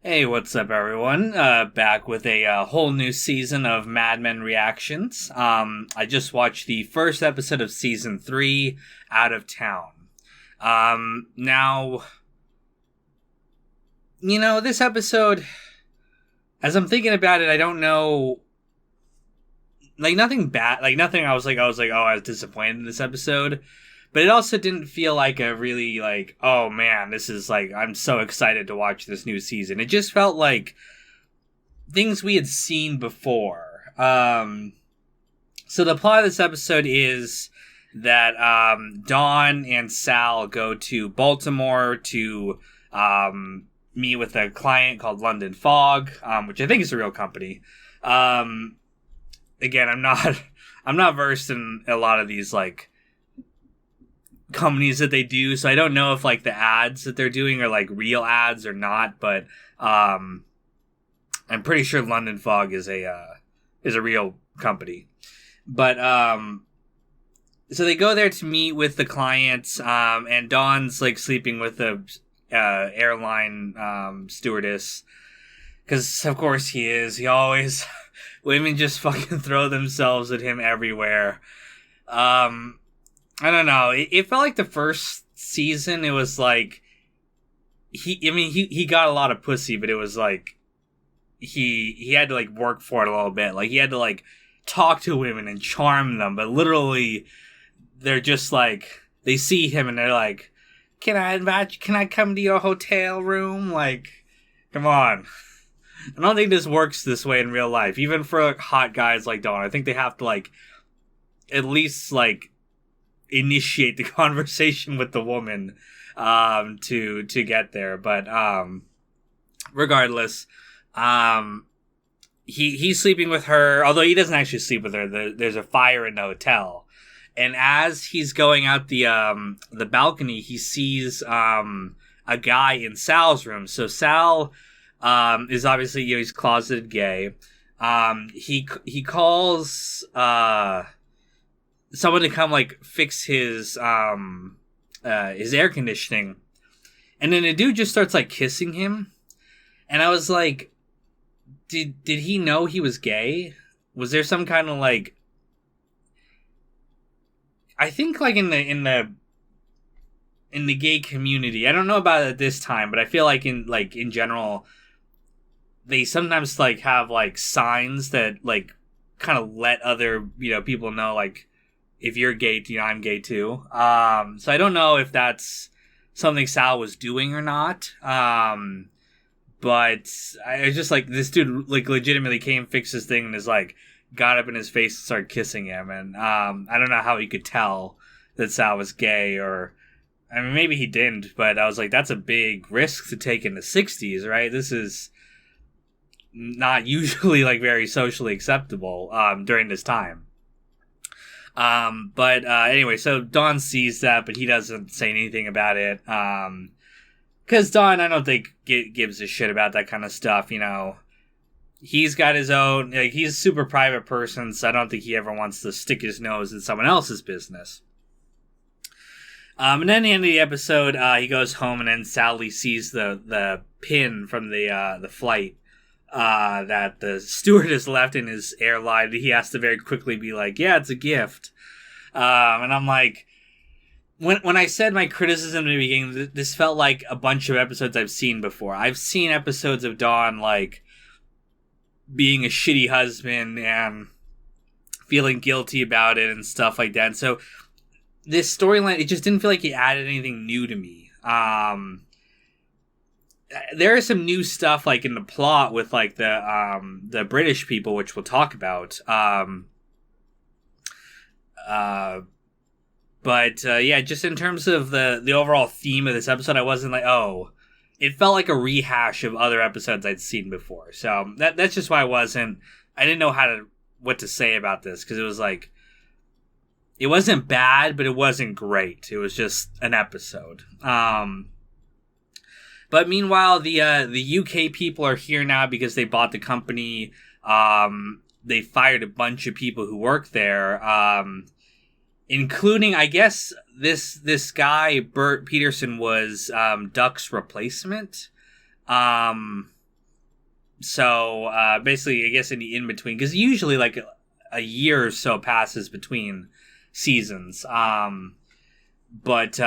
Hey, what's up, everyone? Back with a whole new season of Mad Men reactions. I just watched the first episode of season 3, Out of Town. Now, this episode, as I'm thinking about it, I don't know, nothing bad, nothing. I was like, oh, I was disappointed in this episode, but it also didn't feel like a really oh man, this is I'm so excited to watch this new season. It just felt like things we had seen before. So the plot of this episode is that Dawn and Sal go to Baltimore to meet with a client called London Fog, which I think is a real company. Again, I'm not versed in a lot of these companies that they do, so I don't know if the ads that they're doing are real ads or not, but I'm pretty sure London Fog is a real company. But so they go there to meet with the clients, and Dawn's sleeping with the airline stewardess, because of course he is. He always women just fucking throw themselves at him everywhere. I don't know. It felt like the first season. It was he got a lot of pussy, but it was he had to work for it a little bit. He had to talk to women and charm them, but literally they're just they see him and they're like, "Can I invite you? Can I come to your hotel room?" Come on. I don't think this works this way in real life. Even for hot guys like Dawn, I think they have to at least initiate the conversation with the woman to get there. But regardless, he's sleeping with her, although he doesn't actually sleep with her. There's a fire in the hotel, and as he's going out the balcony, he sees a guy in Sal's room. So Sal is obviously, he's closeted gay. He calls someone to come fix his air conditioning, and then the dude just starts kissing him, and I was like, did he know he was gay? Was there some kind of I think in the gay community, I don't know about it at this time, but I feel in general, they sometimes have signs that kind of let other people know if you're gay, I'm gay too. So I don't know if that's something Sal was doing or not. But I was just this dude legitimately came, fixed his thing, and is got up in his face and started kissing him. And I don't know how he could tell that Sal was gay, or I mean maybe he didn't, but I was that's a big risk to take in the 60s, right? This is not usually very socially acceptable during this time. But anyway, so Dawn sees that, but he doesn't say anything about it. Because Dawn, I don't think gives a shit about that kind of stuff. He's got his own, he's a super private person, so I don't think he ever wants to stick his nose in someone else's business. And then at the end of the episode, he goes home, and then Sally sees the pin from the flight that the stewardess left in his airline. He has to very quickly be yeah, it's a gift. And I'm when I said my criticism in the beginning, this felt like a bunch of episodes I've seen before. I've seen episodes of Dawn being a shitty husband and feeling guilty about it and stuff like that. And so this storyline, it just didn't feel like it added anything new to me. There is some new stuff in the plot with the British people, which we'll talk about. But yeah, just in terms of the overall theme of this episode, I wasn't oh, it felt like a rehash of other episodes I'd seen before. So that's just why I didn't know what to say about this, because it was it wasn't bad, but it wasn't great. It was just an episode. But meanwhile, the UK people are here now because they bought the company. They fired a bunch of people who work there, including, I guess, this guy, Bert Peterson, was Duck's replacement. So basically, I guess in the in between, because usually like a year or so passes between seasons. But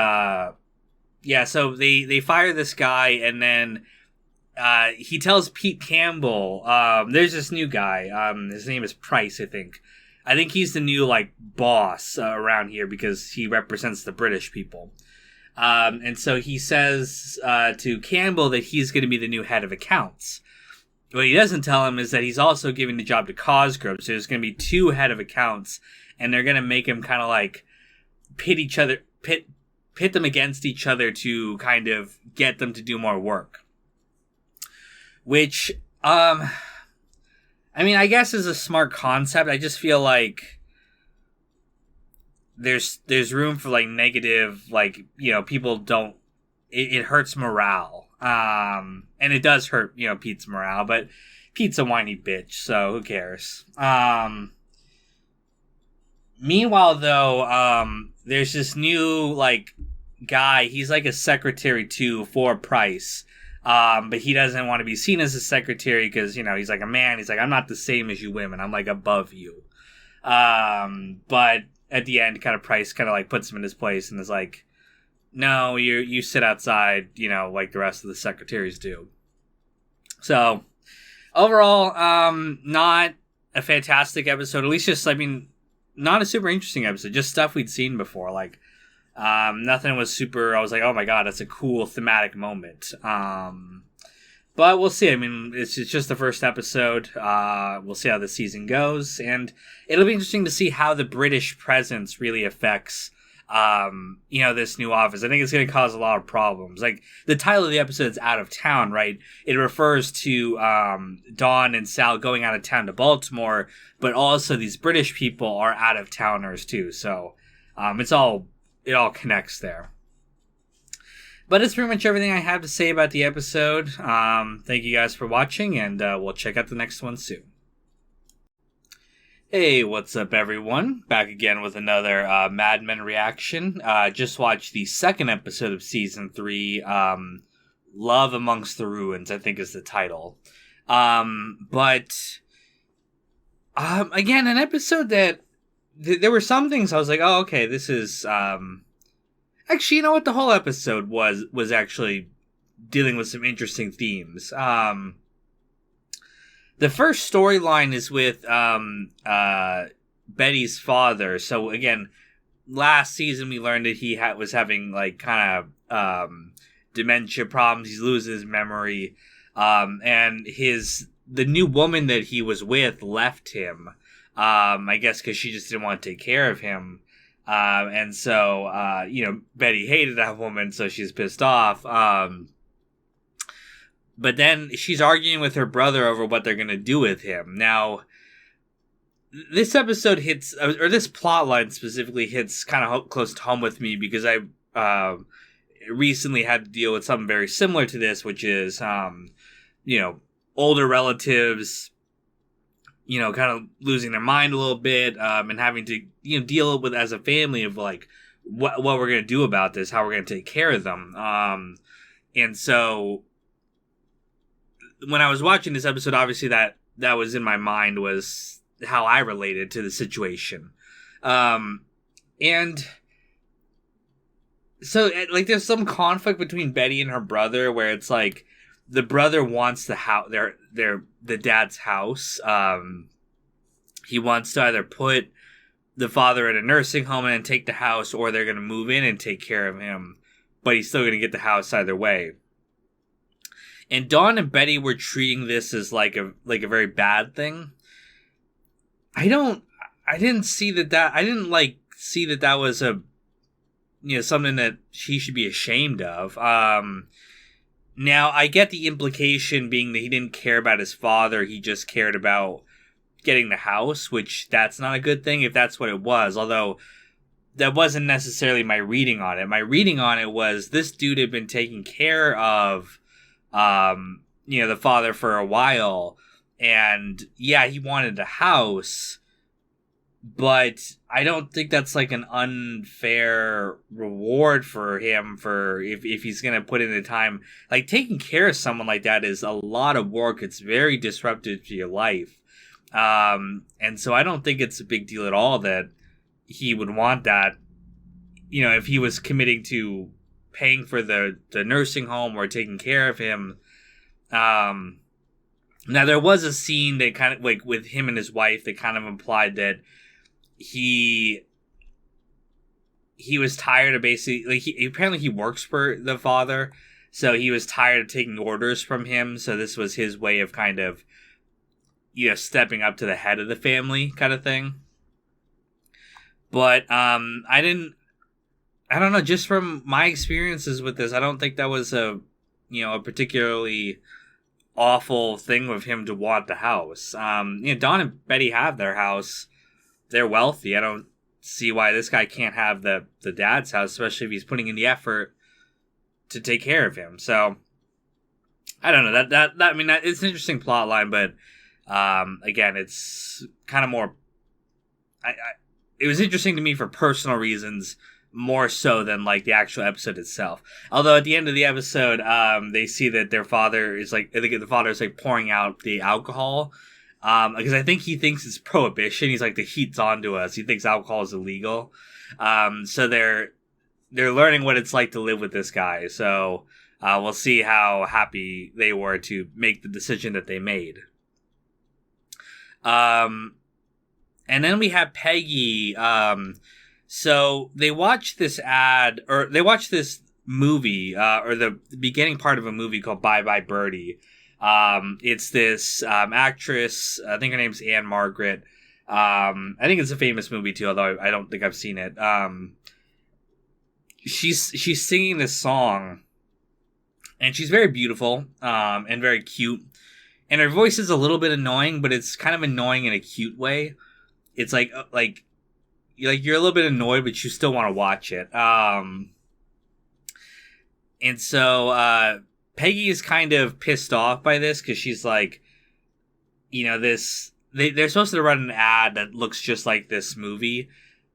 yeah, so they fire this guy, and then he tells Pete Campbell, there's this new guy. His name is Price, I think. I think he's the new like boss around here because he represents the British people. And so he says to Campbell that he's going to be the new head of accounts. What he doesn't tell him is that he's also giving the job to Cosgrove. So there's going to be two head of accounts, and they're going to make him kind of like pit them against each other to kind of get them to do more work. Which, I mean, I guess is a smart concept. I just feel like there's room for like negative, like, you know, people don't, it hurts morale. And it does hurt, you know, Pete's morale, but Pete's a whiny bitch, so who cares? Meanwhile, though, there's this new, like, guy. He's like a secretary, too, for Price. But he doesn't want to be seen as a secretary because, you know, he's like a man. He's like, I'm not the same as you women. I'm, like, above you. But at the end, kind of Price kind of, like, puts him in his place and is like, no, you sit outside, you know, like the rest of the secretaries do. So, overall, not a fantastic episode. At least just, I mean, not a super interesting episode. Just stuff we'd seen before. Like, nothing was super, I was like, oh my god, that's a cool thematic moment. But we'll see. I mean, it's just the first episode. We'll see how the season goes. And it'll be interesting to see how the British presence really affects you know, this new office. I think it's going to cause a lot of problems. Like, the title of the episode is Out of Town, right? It refers to Dawn and Sal going out of town to Baltimore, but also these British people are out of towners too. So it all connects there. But that's pretty much everything I have to say about the episode. Thank you guys for watching, and we'll check out the next one soon. Hey, what's up, everyone? Back again with another Mad Men reaction. Just watched the second episode of Season 3, Love Amongst the Ruins, I think is the title. But again, an episode that there were some things I was like, oh, okay, this is... Actually, you know what? The whole episode was actually dealing with some interesting themes. The first storyline is with Betty's father. So again, last season we learned that he was having like kind of dementia problems. He's losing his memory, and the new woman that he was with left him. I guess because she just didn't want to take care of him, and so you know, Betty hated that woman, so she's pissed off. But then she's arguing with her brother over what they're going to do with him. Now, this episode hits, or this plot line specifically hits kind of close to home with me because I recently had to deal with something very similar to this, which is, you know, older relatives, you know, kind of losing their mind a little bit, and having to, you know, deal with as a family of like what we're going to do about this, how we're going to take care of them. And so when I was watching this episode, obviously that was in my mind was how I related to the situation. And so like there's some conflict between Betty and her brother where it's like the brother wants the house, the dad's house. He wants to either put the father in a nursing home and take the house, or they're going to move in and take care of him, but he's still going to get the house either way. And Dawn and Betty were treating this as like a very bad thing. I didn't see that I didn't like see that was a, you know, something that she should be ashamed of. Now I get the implication being that he didn't care about his father, he just cared about getting the house, which that's not a good thing if that's what it was, although that wasn't necessarily my reading on it. My reading on it was this dude had been taking care of you know, the father for a while, and yeah, he wanted a house, but I don't think that's like an unfair reward for him for if he's gonna put in the time. Like taking care of someone like that is a lot of work. It's very disruptive to your life. And so I don't think it's a big deal at all that he would want that. You know, if he was committing to paying for the nursing home or taking care of him. Now there was a scene that kind of like with him and his wife that kind of implied that he was tired of basically like apparently he works for the father, so he was tired of taking orders from him. So this was his way of kind of stepping up to the head of the family kind of thing. But I don't know, just from my experiences with this, I don't think that was a particularly awful thing with him to want the house. Don and Betty have their house. They're wealthy. I don't see why this guy can't have the dad's house, especially if he's putting in the effort to take care of him. So I don't know. That I mean, it's an interesting plot line, but again, it's kind of more. It was interesting to me for personal reasons more so than like the actual episode itself. Although at the end of the episode, they see that their father is like, I think the father is like pouring out the alcohol. Because I think he thinks it's prohibition. He's like, the heat's on to us. He thinks alcohol is illegal. So they're learning what it's like to live with this guy. So we'll see how happy they were to make the decision that they made. And then we have Peggy. So they watch this ad, or they watch this movie, or the beginning part of a movie called Bye Bye Birdie. It's this actress, I think her name's Anne Margaret. I think it's a famous movie too, although I don't think I've seen it. She's singing this song, and she's very beautiful, and very cute. And her voice is a little bit annoying, but it's kind of annoying in a cute way. It's like you're a little bit annoyed, but you still want to watch it. And so Peggy is kind of pissed off by this because she's like, they're supposed to run an ad that looks just like this movie.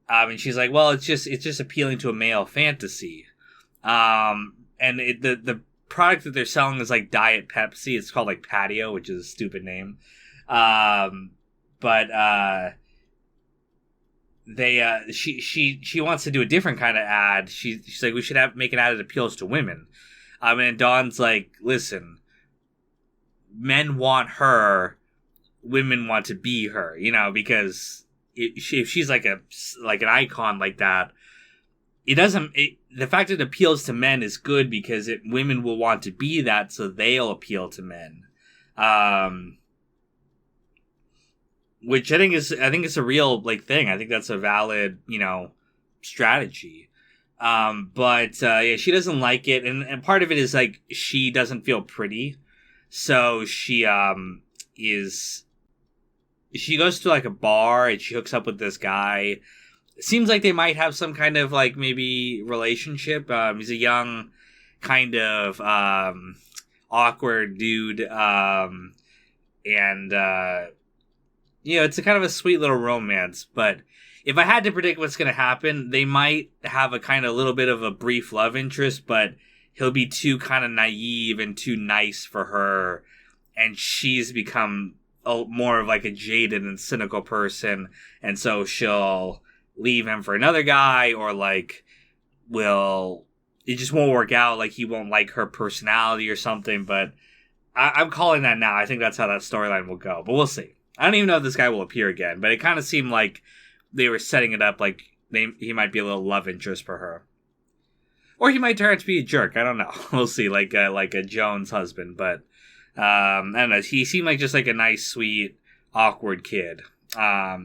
And she's like, well, it's just appealing to a male fantasy. And the product that they're selling is like Diet Pepsi. It's called like Patio, which is a stupid name. She wants to do a different kind of ad. She's like, we should make an ad that appeals to women. And Dawn's like, listen, men want her, women want to be her, because if she's like an icon like that, the fact that it appeals to men is good because women will want to be that, so they'll appeal to men. Which I think is a real thing. I think that's a valid, strategy. But she doesn't like it, and part of it is like she doesn't feel pretty, so she goes to like a bar and she hooks up with this guy. It seems like they might have some kind of like maybe relationship. He's a young kind of awkward dude, and it's a kind of a sweet little romance. But if I had to predict what's going to happen, they might have a kind of little bit of a brief love interest, but he'll be too kind of naive and too nice for her, and she's become more of like a jaded and cynical person, and so she'll leave him for another guy, or like it just won't work out, like he won't like her personality or something. But I'm calling that now. I think that's how that storyline will go, but we'll see. I don't even know if this guy will appear again, but it kind of seemed like they were setting it up like he might be a little love interest for her, or he might turn out to be a jerk. I don't know. We'll see, like a Jones husband. But I don't know. He seemed like just like a nice, sweet, awkward kid. I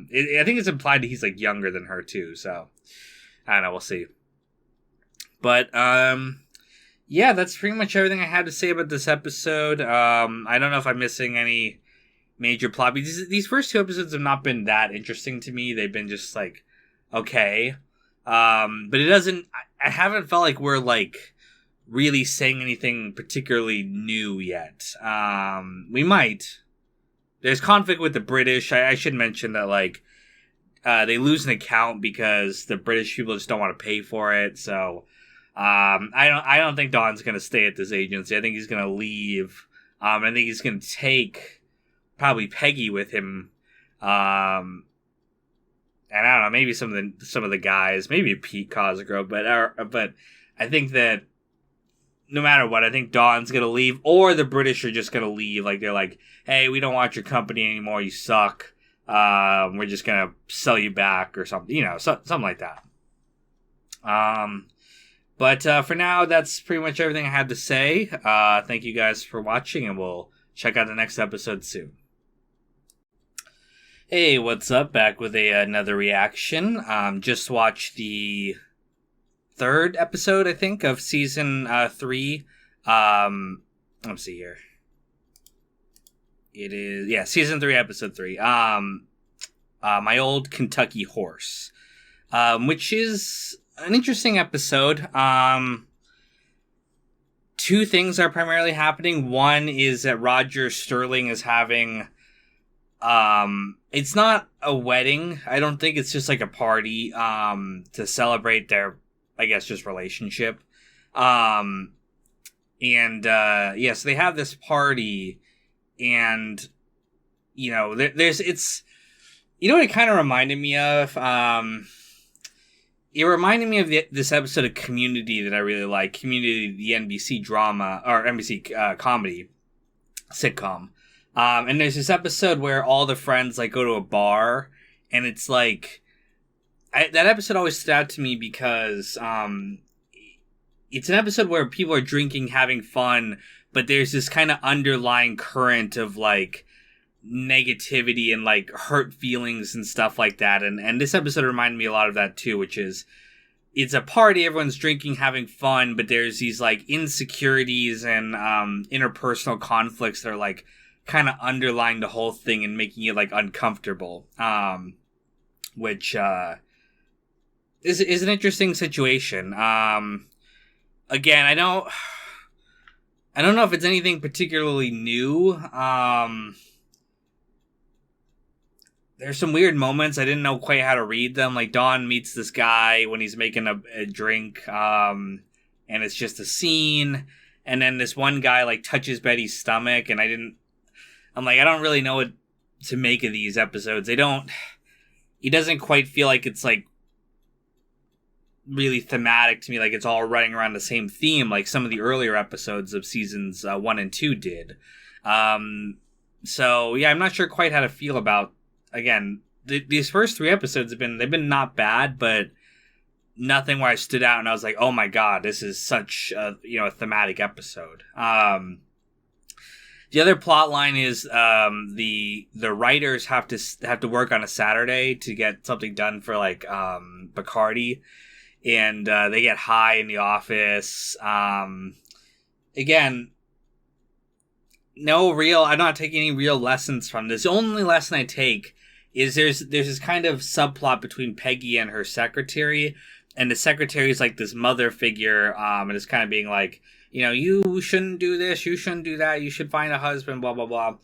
think it's implied that he's like younger than her too. So I don't know. We'll see. But yeah, that's pretty much everything I had to say about this episode. I don't know if I'm missing any major plot. These first two episodes have not been that interesting to me. They've been just like okay, but it doesn't. I haven't felt like we're like really saying anything particularly new yet. We might. There's conflict with the British. I should mention that like they lose an account because the British people just don't want to pay for it. So I don't think Don's going to stay at this agency. I think he's going to leave. I think he's going to take probably Peggy with him. And I don't know, maybe some of the guys, maybe Pete Cosgrove, but I think that no matter what, I think Don's going to leave, or the British are just going to leave. Like, they're like, hey, we don't want your company anymore. You suck. We're just going to sell you back or something, something like that. But for now, that's pretty much everything I had to say. Thank you guys for watching, and we'll check out the next episode soon. Hey, what's up? Back with another reaction. Just watched the third episode, I think, of season 3. Let's see here. It is, season 3, episode 3. My Old Kentucky Horse, which is an interesting episode. Two things are primarily happening. One is that Roger Sterling is having, it's not a wedding. I don't think it's just like a party, to celebrate their, I guess, just relationship. So they have this party, and, it's, what it kind of reminded me of? It reminded me of this episode of Community that I really like. Community, the NBC drama, or NBC comedy sitcom. And there's this episode where all the friends, like, go to a bar, and it's like, that episode always stood out to me because it's an episode where people are drinking, having fun, but there's this kind of underlying current of, like, negativity and, like, hurt feelings and stuff like that. And this episode reminded me a lot of that too, which is, it's a party, everyone's drinking, having fun, but there's these, like, insecurities and interpersonal conflicts that are, like, kind of underlying the whole thing and making it, like, uncomfortable. Which is an interesting situation. Again, I don't know if it's anything particularly new. There's some weird moments. I didn't know quite how to read them. Like, Don meets this guy when he's making a drink, and it's just a scene. And then this one guy, like, touches Betty's stomach, and I don't really know what to make of these episodes. It doesn't quite feel like it's, like, really thematic to me. Like, it's all running around the same theme, like some of the earlier episodes of seasons 1 and 2 did. So, yeah, I'm not sure quite how to feel about, again, these first 3 episodes they've been not bad, but nothing where I stood out and I was like, oh my god, this is such a thematic episode. The other plot line is the writers have to work on a Saturday to get something done for, like, Bacardi, and they get high in the office. Again, I'm not taking any real lessons from this. The only lesson I take is there's this kind of subplot between Peggy and her secretary, and the secretary is like this mother figure, and it's kind of being like, you shouldn't do this, you shouldn't do that, you should find a husband, blah, blah, blah.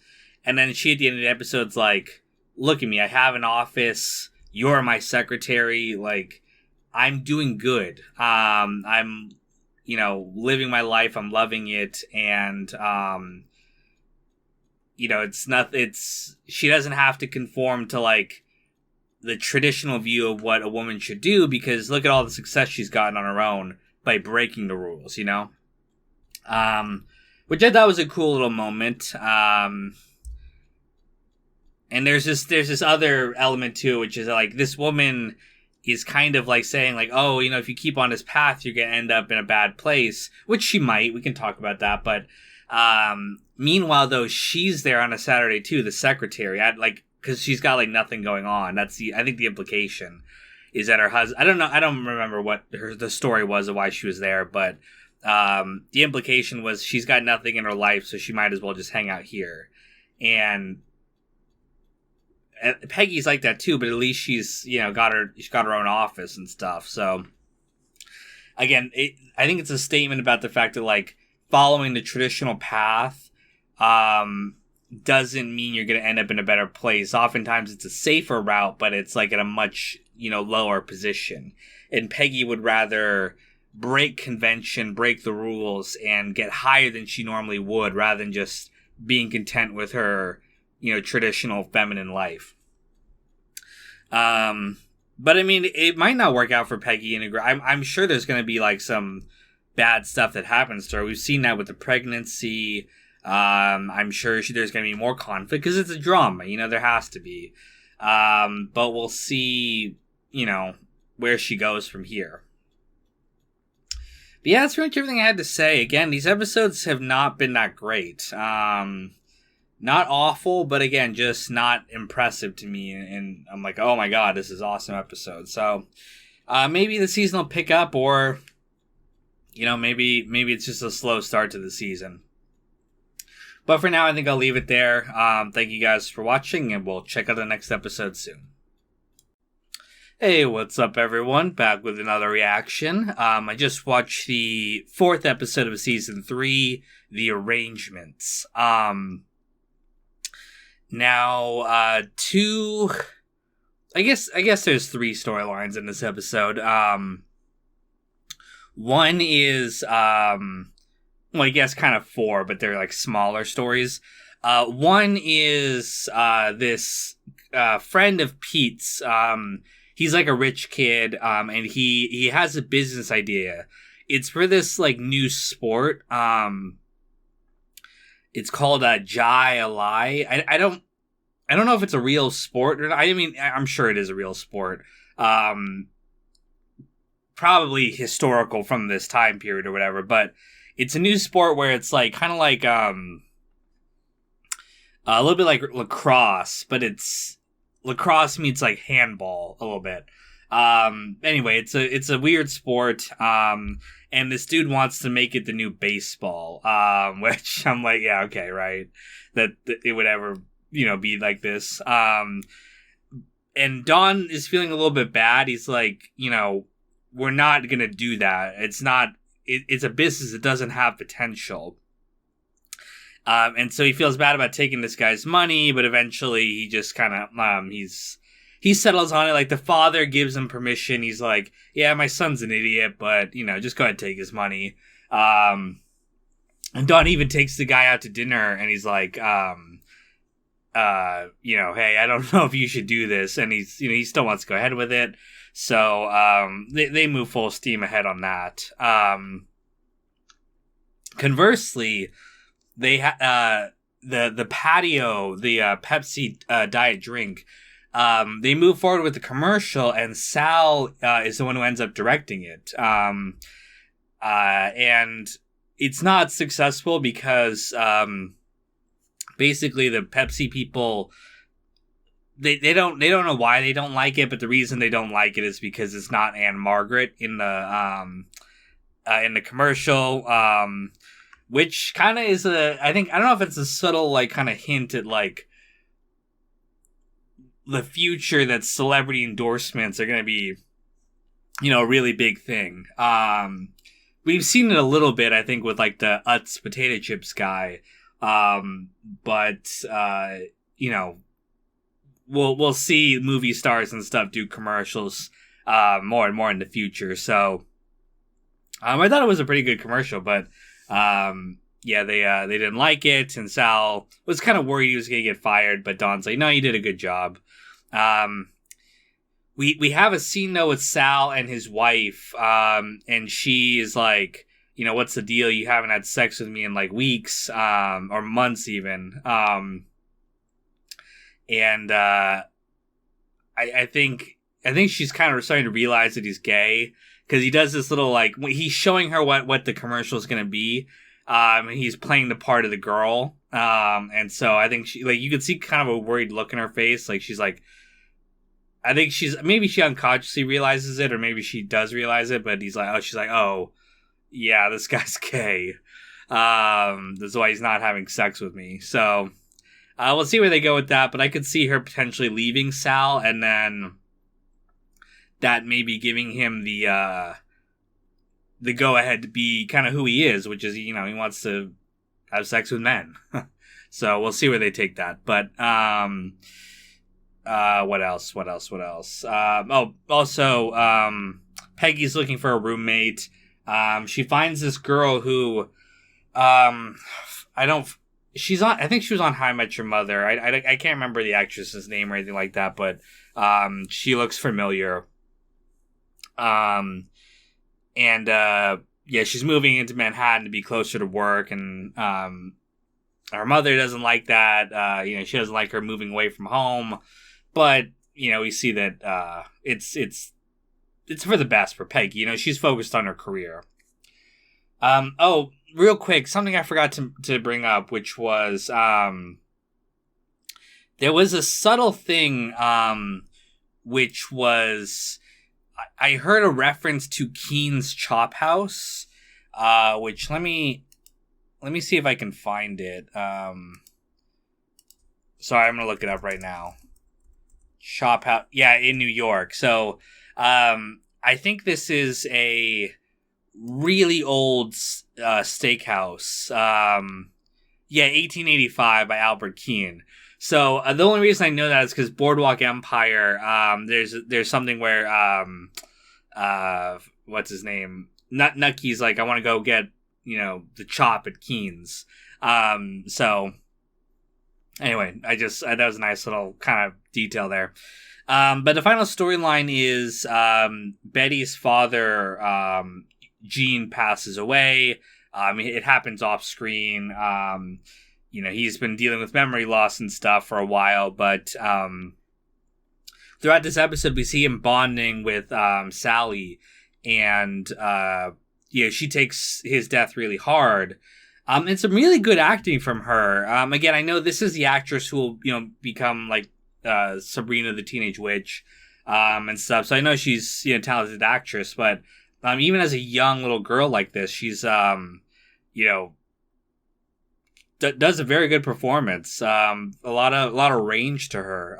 And then she, at the end of the episode's like, look at me, I have an office, you're my secretary, like, I'm doing good. I'm, living my life, I'm loving it, and, she doesn't have to conform to, like, the traditional view of what a woman should do, because look at all the success she's gotten on her own by breaking the rules, which I thought was a cool little moment. And there's this other element too, which is like, this woman is kind of like saying, like, oh, if you keep on this path, you're going to end up in a bad place, which she might. We can talk about that. But meanwhile, though, she's there on a Saturday too, the secretary, because she's got, like, nothing going on. I think the implication is that her husband, I don't remember what the story was of why she was there, but the implication was she's got nothing in her life, so she might as well just hang out here. And Peggy's like that too, but at least she's got her own office and stuff. So again, I think it's a statement about the fact that, like, following the traditional path doesn't mean you're going to end up in a better place. Oftentimes it's a safer route, but it's like at a much, lower position. And Peggy would rather break convention, break the rules, and get higher than she normally would, rather than just being content with her, traditional feminine life. But I mean, it might not work out for Peggy I'm sure there's going to be like some bad stuff that happens to her. We've seen that with the pregnancy. I'm sure there's going to be more conflict because it's a drama, there has to be. But we'll see, where she goes from here. But yeah, that's pretty much everything I had to say. Again, these episodes have not been that great. Not awful, but again, just not impressive to me. And I'm like, oh my god, this is an awesome episode. So maybe the season will pick up, or maybe it's just a slow start to the season. But for now, I think I'll leave it there. Thank you guys for watching, and we'll check out the next episode soon. Hey, what's up, everyone? Back with another reaction. I just watched the 4th episode of Season 3, The Arrangements. Now, I guess there's 3 storylines in this episode. One is, I guess kind of 4, but they're like smaller stories. One is this friend of Pete's. He's like a rich kid, and he has a business idea. It's for this like new sport. It's called Jai Alai. I don't know if it's a real sport or not. I mean, I'm sure it is a real sport. Probably historical from this time period or whatever, but it's a new sport where it's like kind of like a little bit like lacrosse, but it's lacrosse meets like handball a little bit. Anyway, it's a weird sport. And this dude wants to make it the new baseball. Which I'm like, yeah, okay, right. That it would ever, be like this. And Don is feeling a little bit bad. He's like, we're not gonna do that. It's not. It's a business that doesn't have potential. And so he feels bad about taking this guy's money, but eventually he just kind of, he settles on it. Like, the father gives him permission. He's like, yeah, my son's an idiot, but, just go ahead and take his money. And Don even takes the guy out to dinner, and he's like, hey, I don't know if you should do this. And he's, he still wants to go ahead with it. So, they move full steam ahead on that. Conversely, they the patio, the Pepsi diet drink, they move forward with the commercial, and Sal is the one who ends up directing it. And it's not successful because basically the Pepsi people, they don't know why they don't like it, but the reason they don't like it is because it's not Anne Margaret in the commercial. Which kind of is I don't know if it's a subtle, like, kind of hint at, like, the future that celebrity endorsements are going to be, a really big thing. We've seen it a little bit, I think, with, like, the Utz potato chips guy. But we'll see movie stars and stuff do commercials, more and more in the future. So, I thought it was a pretty good commercial, but, yeah, they didn't like it, and Sal was kind of worried he was going to get fired, but Don's like, no, you did a good job. We have a scene, though, with Sal and his wife, and she is like, what's the deal? You haven't had sex with me in, like, weeks, or months even. And I think she's kind of starting to realize that he's gay, because he does this little, like, he's showing her what the commercial is going to be. And he's playing the part of the girl. And so I think she, like, you can see kind of a worried look in her face. Like, she's like, I think maybe she unconsciously realizes it, or maybe she does realize it, but she's like, oh, yeah, this guy's gay. That's why he's not having sex with me. So, we'll see where they go with that, but I could see her potentially leaving Sal, and then that maybe giving him the go ahead to be kind of who he is, which is, he wants to have sex with men. So we'll see where they take that. But what else? Also, Peggy's looking for a roommate. She finds this girl who, I think she was on How I Met Your Mother. I can't remember the actress's name or anything like that, but she looks familiar. She's moving into Manhattan to be closer to work, and her mother doesn't like that. She doesn't like her moving away from home, but we see that it's for the best for Peggy. She's focused on her career. Real quick, something I forgot to bring up, which was there was a subtle thing, which was I heard a reference to Keen's Chop House, which let me see if I can find it. Sorry, I'm gonna look it up right now. Chop House, yeah, in New York. So, I think this is a really old steakhouse. 1885 by Albert Keen. So the only reason I know that is because Boardwalk Empire. There's something where what's his name? Nucky's like, I want to go get the chop at Keen's. So anyway, that was a nice little kind of detail there. But the final storyline is Betty's father, Gene, passes away. It happens off screen. He's been dealing with memory loss and stuff for a while, but throughout this episode, we see him bonding with Sally, and she takes his death really hard. And some really good acting from her. Again, I know this is the actress who will become like Sabrina the Teenage Witch and stuff. So I know she's a talented actress, but even as a young little girl like this, she's does a very good performance. A lot of range to her.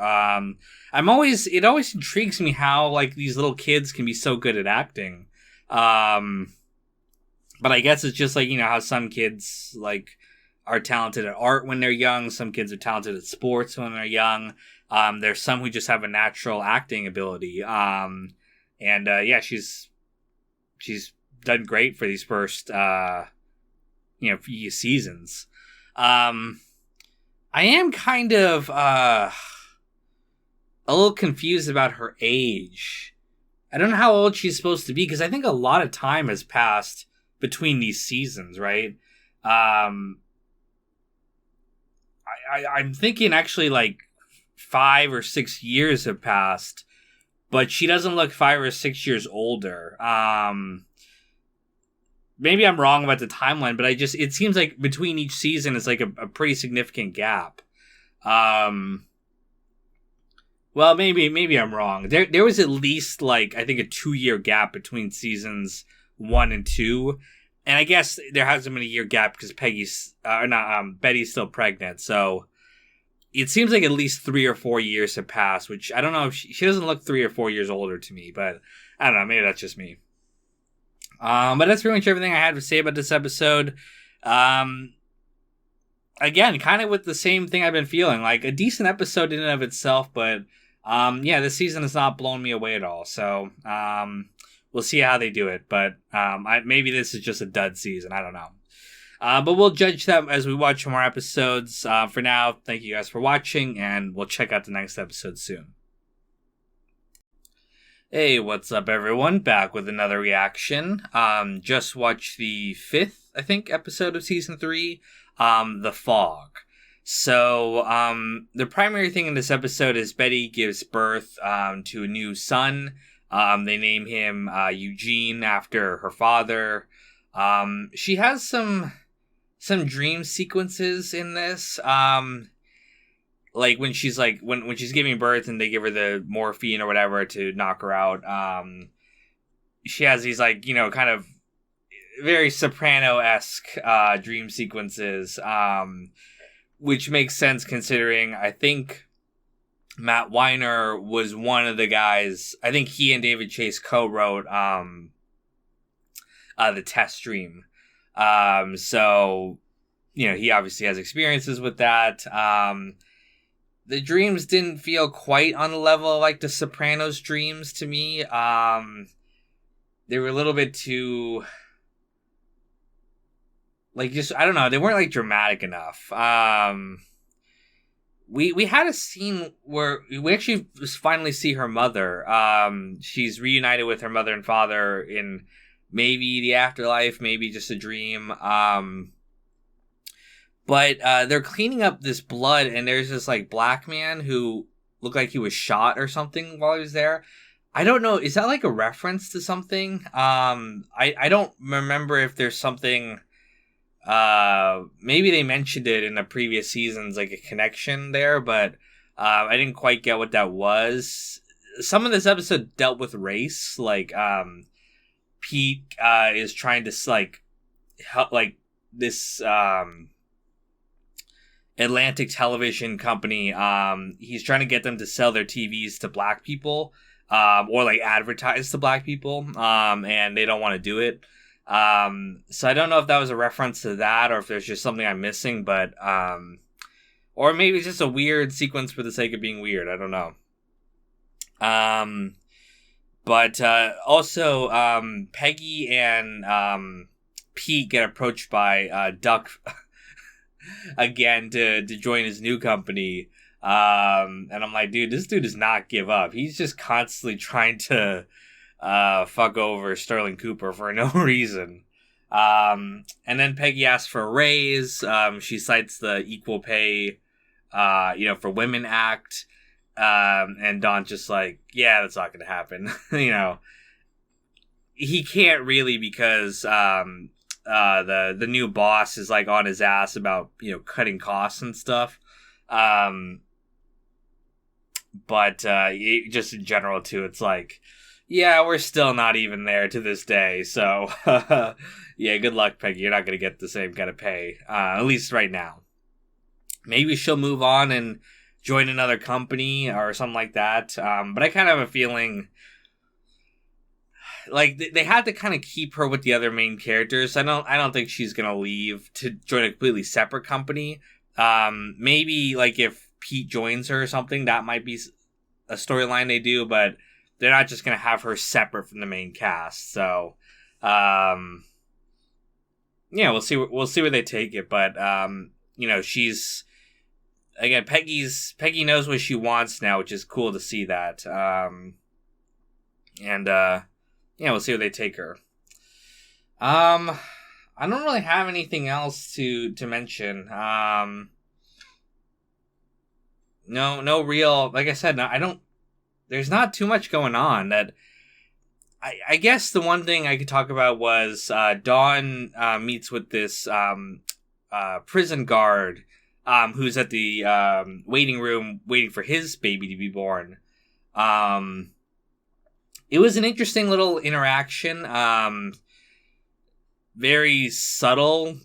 It always intrigues me how like these little kids can be so good at acting. But I guess it's just like, how some kids like are talented at art when they're young. Some kids are talented at sports when they're young. There's some who just have a natural acting ability. She's done great for these first, few seasons. I am kind of a little confused about her age. I don't know how old she's supposed to be, because I think a lot of time has passed between these seasons, right? I'm thinking actually like 5 or 6 years have passed, but she doesn't look 5 or 6 years older. Maybe I'm wrong about the timeline, but it seems like between each season is like a pretty significant gap. Well, maybe I'm wrong. There was at least like, I think, a 2-year gap between seasons 1 and 2. And I guess there hasn't been a year gap because Betty's still pregnant. So it seems like at least 3 or 4 years have passed, which I don't know if she doesn't look 3 or 4 years older to me, but I don't know. Maybe that's just me. But that's pretty much everything I had to say about this episode. Again, kind of with the same thing I've been feeling, like a decent episode in and of itself, but this season has not blown me away at all. So we'll see how they do it, but maybe this is just a dud season. I don't know. But we'll judge that as we watch more episodes. For now, thank you guys for watching, and we'll check out the next episode soon. Hey, what's up, everyone? Back with another reaction. Just watched the 5th, I think, episode of Season 3, The Fog. So, the primary thing in this episode is Betty gives birth to a new son. They name him Eugene after her father. She has some dream sequences in this. Like when she's when she's giving birth and they give her the morphine or whatever to knock her out. She has these kind of very Soprano-esque dream sequences, which makes sense considering I think Matt Weiner was one of the guys. I think he and David Chase co-wrote the test dream. So he obviously has experiences with that. The dreams didn't feel quite on the level of, like, the Sopranos dreams to me. They were a little bit too, like, just, I don't know, they weren't, like, dramatic enough. We had a scene where we actually finally see her mother. She's reunited with her mother and father in maybe the afterlife, maybe just a dream. But they're cleaning up this blood, and there's this, like, black man who looked like he was shot or something while he was there. I don't know. Is that, like, a reference to something? I don't remember if there's something. Maybe they mentioned it in the previous seasons, like a connection there, but I didn't quite get what that was. Some of this episode dealt with race, like Pete is trying to, like, help, like, this Atlantic television company. He's trying to get them to sell their TVs to black people, or, like, advertise to black people, and they don't want to do it. So I don't know if that was a reference to that, or if there's just something I'm missing, but or maybe it's just a weird sequence for the sake of being weird. I don't know. But also Peggy and Pete get approached by Duck again to join his new company. And I'm like, dude, this dude does not give up. He's just constantly trying to fuck over Sterling Cooper for no reason. And then Peggy asks for a raise. She cites the Equal Pay, for Women Act. And Don's just like, yeah, that's not going to happen. He can't really, because the new boss is, like, on his ass about, cutting costs and stuff. But just in general too, it's like, yeah, we're still not even there to this day. So yeah, good luck, Peggy. You're not going to get the same kind of pay, at least right now. Maybe she'll move on and join another company or something like that. But I kind of have a feeling like they have to kind of keep her with the other main characters. I don't think she's going to leave to join a completely separate company. Maybe, like, if Pete joins her or something, that might be a storyline they do, but they're not just going to have her separate from the main cast. So, yeah, we'll see where they take it. But, she's, again, Peggy knows what she wants now, which is cool to see that. Yeah, we'll see where they take her. I don't really have anything else to mention. No real, like I said, there's not too much going on. That I guess the one thing I could talk about was Dawn meets with this prison guard who's at the waiting room waiting for his baby to be born. It was an interesting little interaction. Very subtle,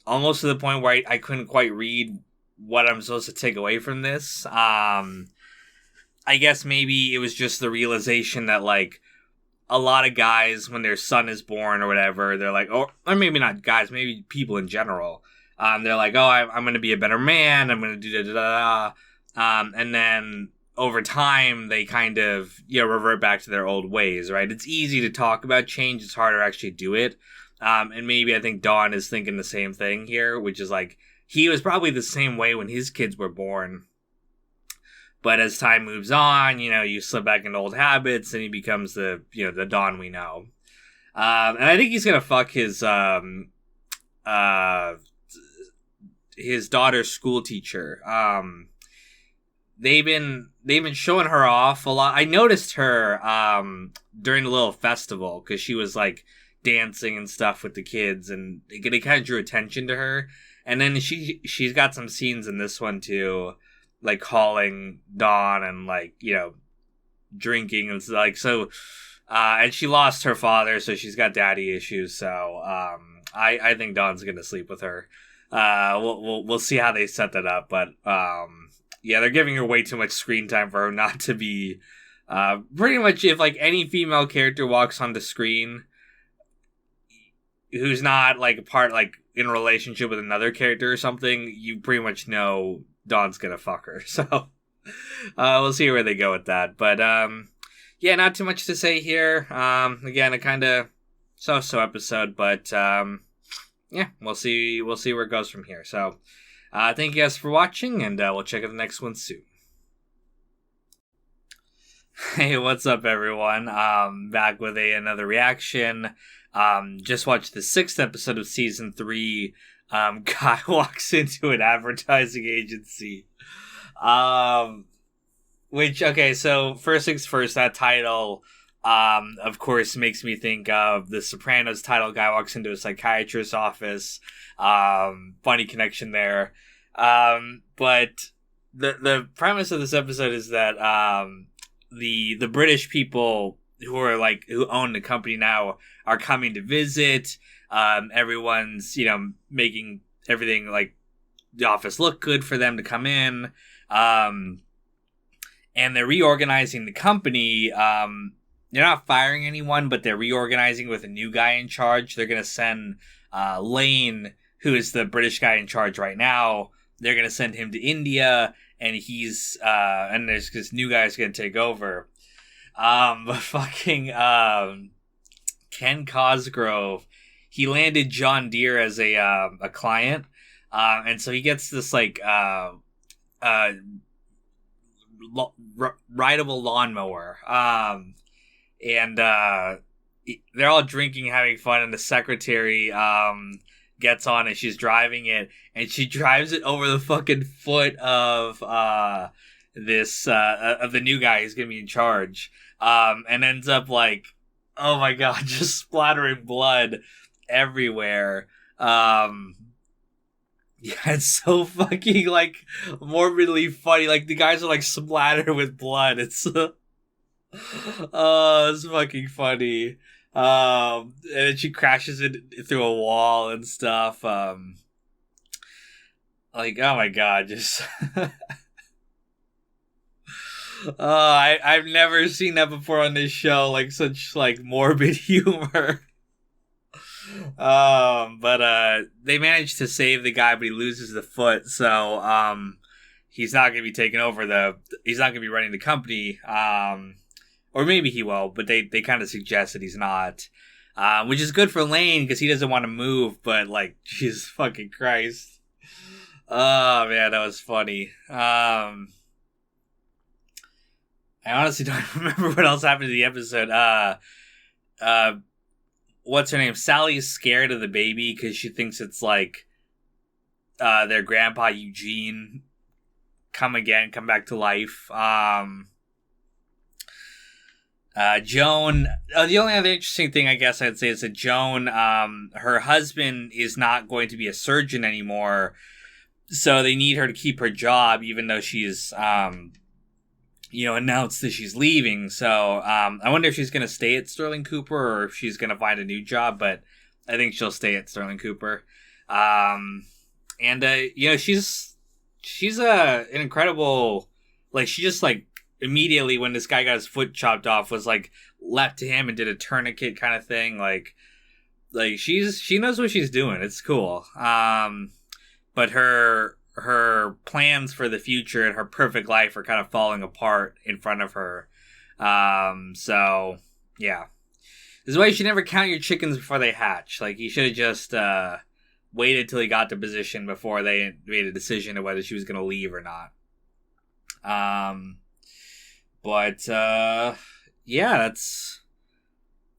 almost to the point where I couldn't quite read what I'm supposed to take away from this. I guess maybe it was just the realization that, like, a lot of guys, when their son is born or whatever, they're like, or maybe not guys, maybe people in general, they're like, oh, I'm going to be a better man, I'm going to do da-da-da-da. And then over time, they kind of, revert back to their old ways, right? It's easy to talk about change, it's harder to actually do it. And maybe I think Dawn is thinking the same thing here, which is like, he was probably the same way when his kids were born. But as time moves on, you slip back into old habits, and he becomes the Dawn we know. And I think he's gonna fuck his daughter's school teacher. They've been showing her off a lot. I noticed her during the little festival, because she was, like, dancing and stuff with the kids, and they kind of drew attention to her. And then she's got some scenes in this one too, like calling Dawn and, like, drinking and like, so, and she lost her father, so she's got daddy issues. So I think Dawn's gonna sleep with her. We'll see how they set that up, but yeah, they're giving her way too much screen time for her not to be. Pretty much, if, like, any female character walks on the screen, who's not like a part, like in a relationship with another character or something, you pretty much know Dawn's gonna fuck her. So we'll see where they go with that. But yeah, not too much to say here. Again, a kind of so-so episode, but yeah, we'll see where it goes from here. So thank you guys for watching, and we'll check out the next one soon. Hey, what's up, everyone? Back with another reaction. Just watched the 6th episode of season 3. Guy walks into an advertising agency. Which, okay, so first things first, that title, of course, makes me think of the Sopranos title. Guy walks into a psychiatrist's office. Funny connection there. But the premise of this episode is that, the British people who own the company now are coming to visit. Everyone's, making everything like the office look good for them to come in. And they're reorganizing the company. They're not firing anyone, but they're reorganizing with a new guy in charge. They're going to send Lane, who is the British guy in charge right now. They're going to send him to India, and he's and there's this new guy who's going to take over. But fucking Ken Cosgrove, he landed John Deere as a client, and so he gets this rideable lawnmower, and they're all drinking, having fun, and the secretary gets on and she's driving it, and she drives it over the fucking foot of this of the new guy who's gonna be in charge, and ends up like, oh my god, just splattering blood everywhere. Yeah, it's so fucking like morbidly funny. Like the guys are like splattered with blood. It's oh, it's fucking funny. And then she crashes it through a wall and stuff. Like, oh my god, just I've never seen that before on this show. Like such like morbid humor. But they managed to save the guy, but he loses the foot, so he's not gonna be taking over he's not gonna be running the company. Or maybe he will, but they kind of suggest that he's not. Which is good for Lane because he doesn't want to move, but like, Jesus fucking Christ. Oh man, that was funny. I honestly don't remember what else happened to the episode. What's her name? Sally's scared of the baby because she thinks it's like their grandpa Eugene come back to life. Joan, the only other interesting thing I guess I'd say is that Joan, her husband is not going to be a surgeon anymore, so they need her to keep her job even though she's announced that she's leaving. So I wonder if she's going to stay at Sterling Cooper or if she's going to find a new job, but I think she'll stay at Sterling Cooper. She's an incredible, like, she just like immediately when this guy got his foot chopped off was like leapt to him and did a tourniquet kind of thing. Like she knows what she's doing. It's cool. But her plans for the future and her perfect life are kind of falling apart in front of her. So yeah, this is why you should never count your chickens before they hatch. Like, you should have just waited till he got the position before they made a decision of whether she was going to leave or not. But yeah, that's,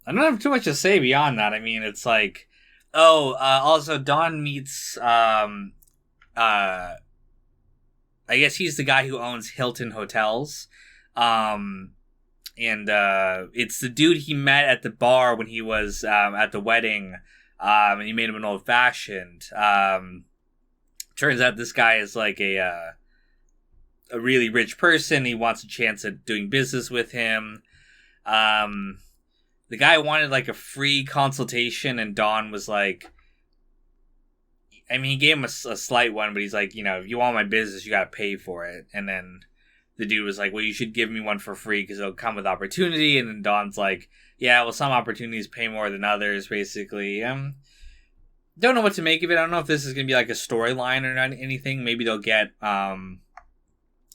I don't have too much to say beyond that. I mean, it's like, also Dawn meets I guess he's the guy who owns Hilton Hotels. And it's the dude he met at the bar when he was at the wedding. And he made him an old fashioned. Turns out this guy is like a really rich person. He wants a chance at doing business with him. The guy wanted like a free consultation, and Dawn was like, I mean, he gave him a slight one, but he's like, if you want my business, you gotta pay for it. And then the dude was like, well, you should give me one for free because it'll come with opportunity. And then Dawn's like, yeah, well, some opportunities pay more than others, basically. Don't know what to make of it. I don't know if this is going to be like a storyline or not, anything. Maybe they'll get,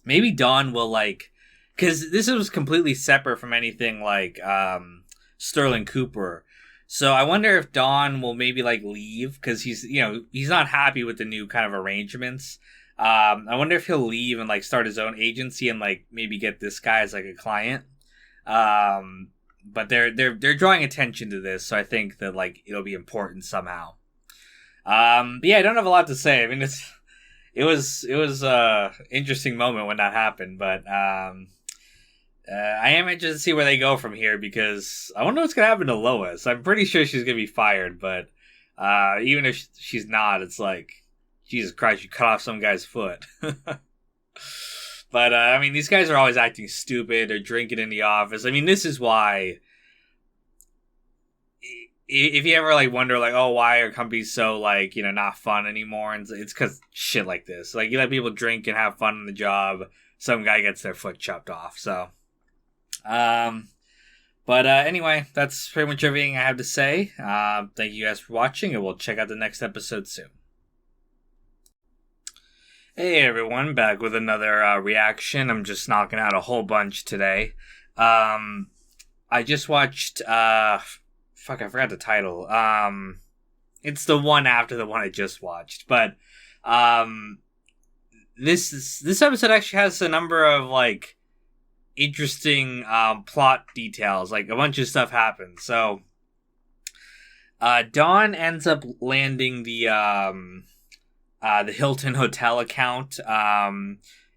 maybe Dawn will like, because this was completely separate from anything like Sterling Cooper. So I wonder if Dawn will maybe like leave because he's not happy with the new kind of arrangements. I wonder if he'll leave and like start his own agency and like maybe get this guy as like a client. But they're drawing attention to this, so I think that like it'll be important somehow. But yeah, I don't have a lot to say. I mean, it was interesting moment when that happened, but I am interested to see where they go from here because I wonder what's gonna happen to Lois. I'm pretty sure she's gonna be fired, but even if she's not, it's like, Jesus Christ, you cut off some guy's foot. But, I mean, these guys are always acting stupid or drinking in the office. I mean, this is why, if you ever, like, wonder, like, oh, why are companies so, like, not fun anymore? And it's because shit like this. Like, you let people drink and have fun on the job, some guy gets their foot chopped off, so. But anyway, that's pretty much everything I have to say. Thank you guys for watching, and we'll check out the next episode soon. Hey everyone, back with another reaction. I'm just knocking out a whole bunch today. I just watched, I forgot the title. It's the one after the one I just watched. But this episode actually has a number of like interesting plot details. Like a bunch of stuff happens. So Dawn ends up landing the Hilton Hotel account.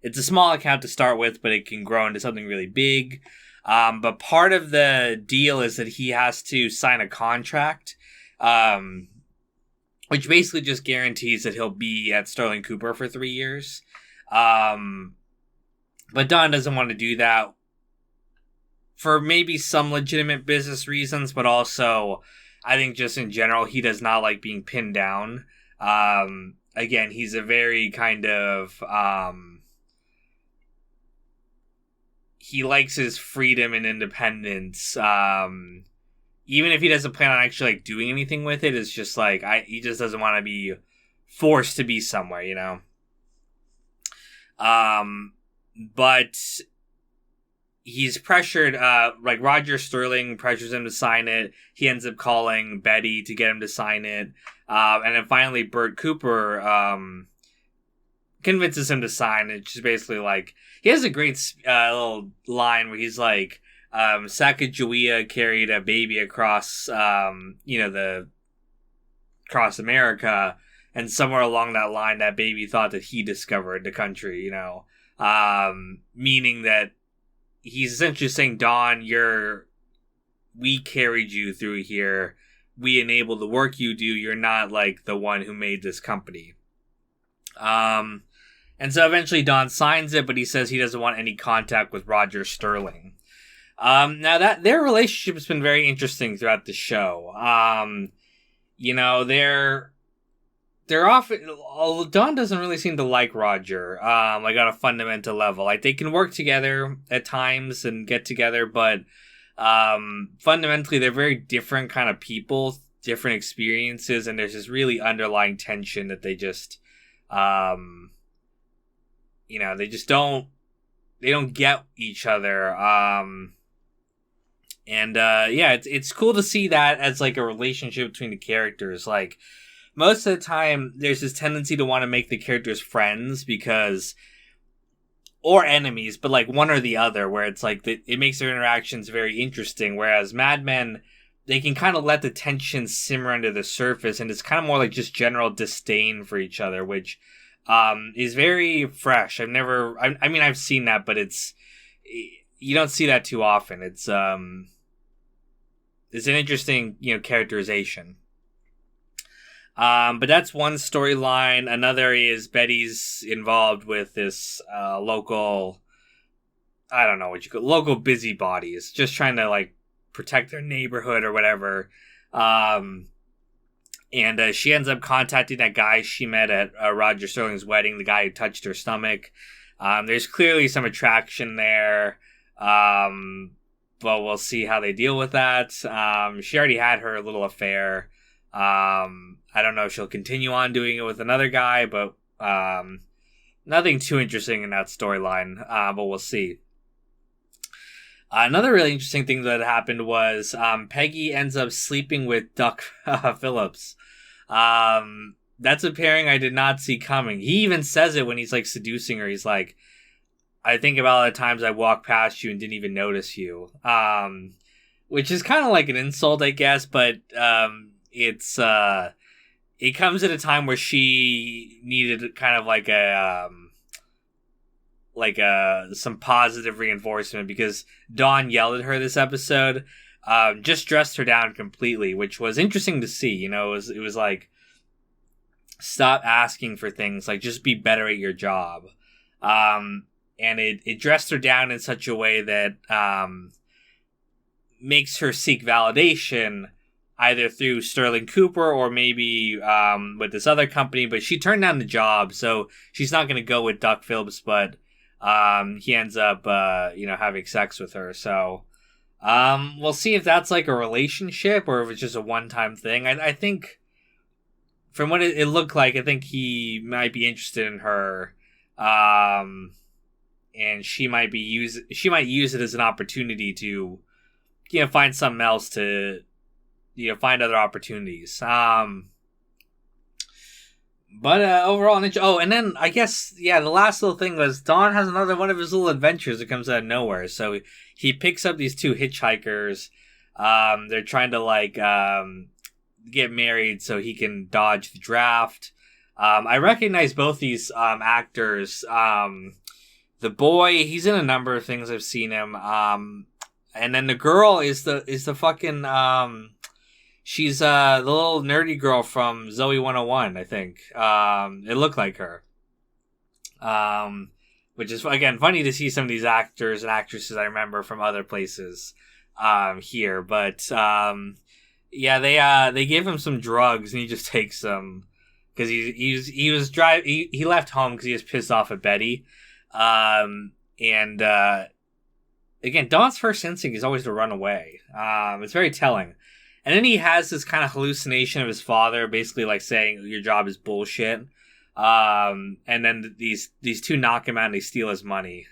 It's a small account to start with, but it can grow into something really big. But part of the deal is that he has to sign a contract, which basically just guarantees that he'll be at Sterling Cooper for 3 years. But Dawn doesn't want to do that for maybe some legitimate business reasons, but also I think just in general, he does not like being pinned down. Again, he's a very kind of, he likes his freedom and independence. Even if he doesn't plan on actually like doing anything with it, it's just like, he just doesn't want to be forced to be somewhere, But he's pressured, like Roger Sterling pressures him to sign it. He ends up calling Betty to get him to sign it. And then finally Bert Cooper convinces him to sign. It's just basically like, he has a great little line where he's like, Sacagawea carried a baby across, across America. And somewhere along that line, that baby thought that he discovered the country, meaning that he's essentially saying, Dawn, we carried you through here. We enabled the work you do. You're not like the one who made this company. And so eventually Dawn signs it, but he says he doesn't want any contact with Roger Sterling. Now that their relationship has been very interesting throughout the show. They're often, Dawn doesn't really seem to like Roger, like on a fundamental level. Like they can work together at times and get together, but fundamentally they're very different kind of people, different experiences, and there's this really underlying tension that they just, they don't get each other. It's cool to see that as like a relationship between the characters. Like most of the time there's this tendency to want to make the characters friends or enemies, but like one or the other, where it's like it makes their interactions very interesting. Whereas Mad Men, they can kind of let the tension simmer under the surface, and it's kind of more like just general disdain for each other, which is very fresh. I've seen that, but you don't see that too often. It's an interesting, characterization. But that's one storyline. Another is Betty's involved with this local, I don't know what you call local busybodies, just trying to like protect their neighborhood or whatever. And she ends up contacting that guy she met at Roger Sterling's wedding, the guy who touched her stomach. There's clearly some attraction there, but we'll see how they deal with that. She already had her little affair. I don't know if she'll continue on doing it with another guy, but nothing too interesting in that storyline, but we'll see. Another really interesting thing that happened was Peggy ends up sleeping with Duck Phillips. That's a pairing I did not see coming. He even says it when he's like seducing her. He's like, I think about all the times I walked past you and didn't even notice you. Which is kind of like an insult, I guess, but it comes at a time where she needed kind of like some positive reinforcement, because Dawn yelled at her this episode, just dressed her down completely, which was interesting to see. You know, it was like, stop asking for things, like just be better at your job. And it dressed her down in such a way that makes her seek validation either through Sterling Cooper or maybe with this other company, but she turned down the job, so she's not going to go with Duck Phillips, but he ends up having sex with her. So we'll see if that's like a relationship or if it's just a one-time thing. I think from what it looked like, I think he might be interested in her, and she might use it as an opportunity to find something else, to find other opportunities. But overall, and then I guess, the last little thing was Don has another one of his little adventures that comes out of nowhere. So he picks up these two hitchhikers. They're trying to get married so he can dodge the draft. I recognize both these actors. The boy, he's in a number of things. I've seen him. And then the girl is the fucking she's the little nerdy girl from Zoe 101, I think. It looked like her. Which is, again, funny to see some of these actors and actresses I remember from other places here. But, they gave him some drugs and he just takes them. Because he left home because he was pissed off at Betty. Again, Don's first instinct is always to run away. It's very telling. And then he has this kind of hallucination of his father, basically like saying, your job is bullshit. And then these two knock him out and they steal his money.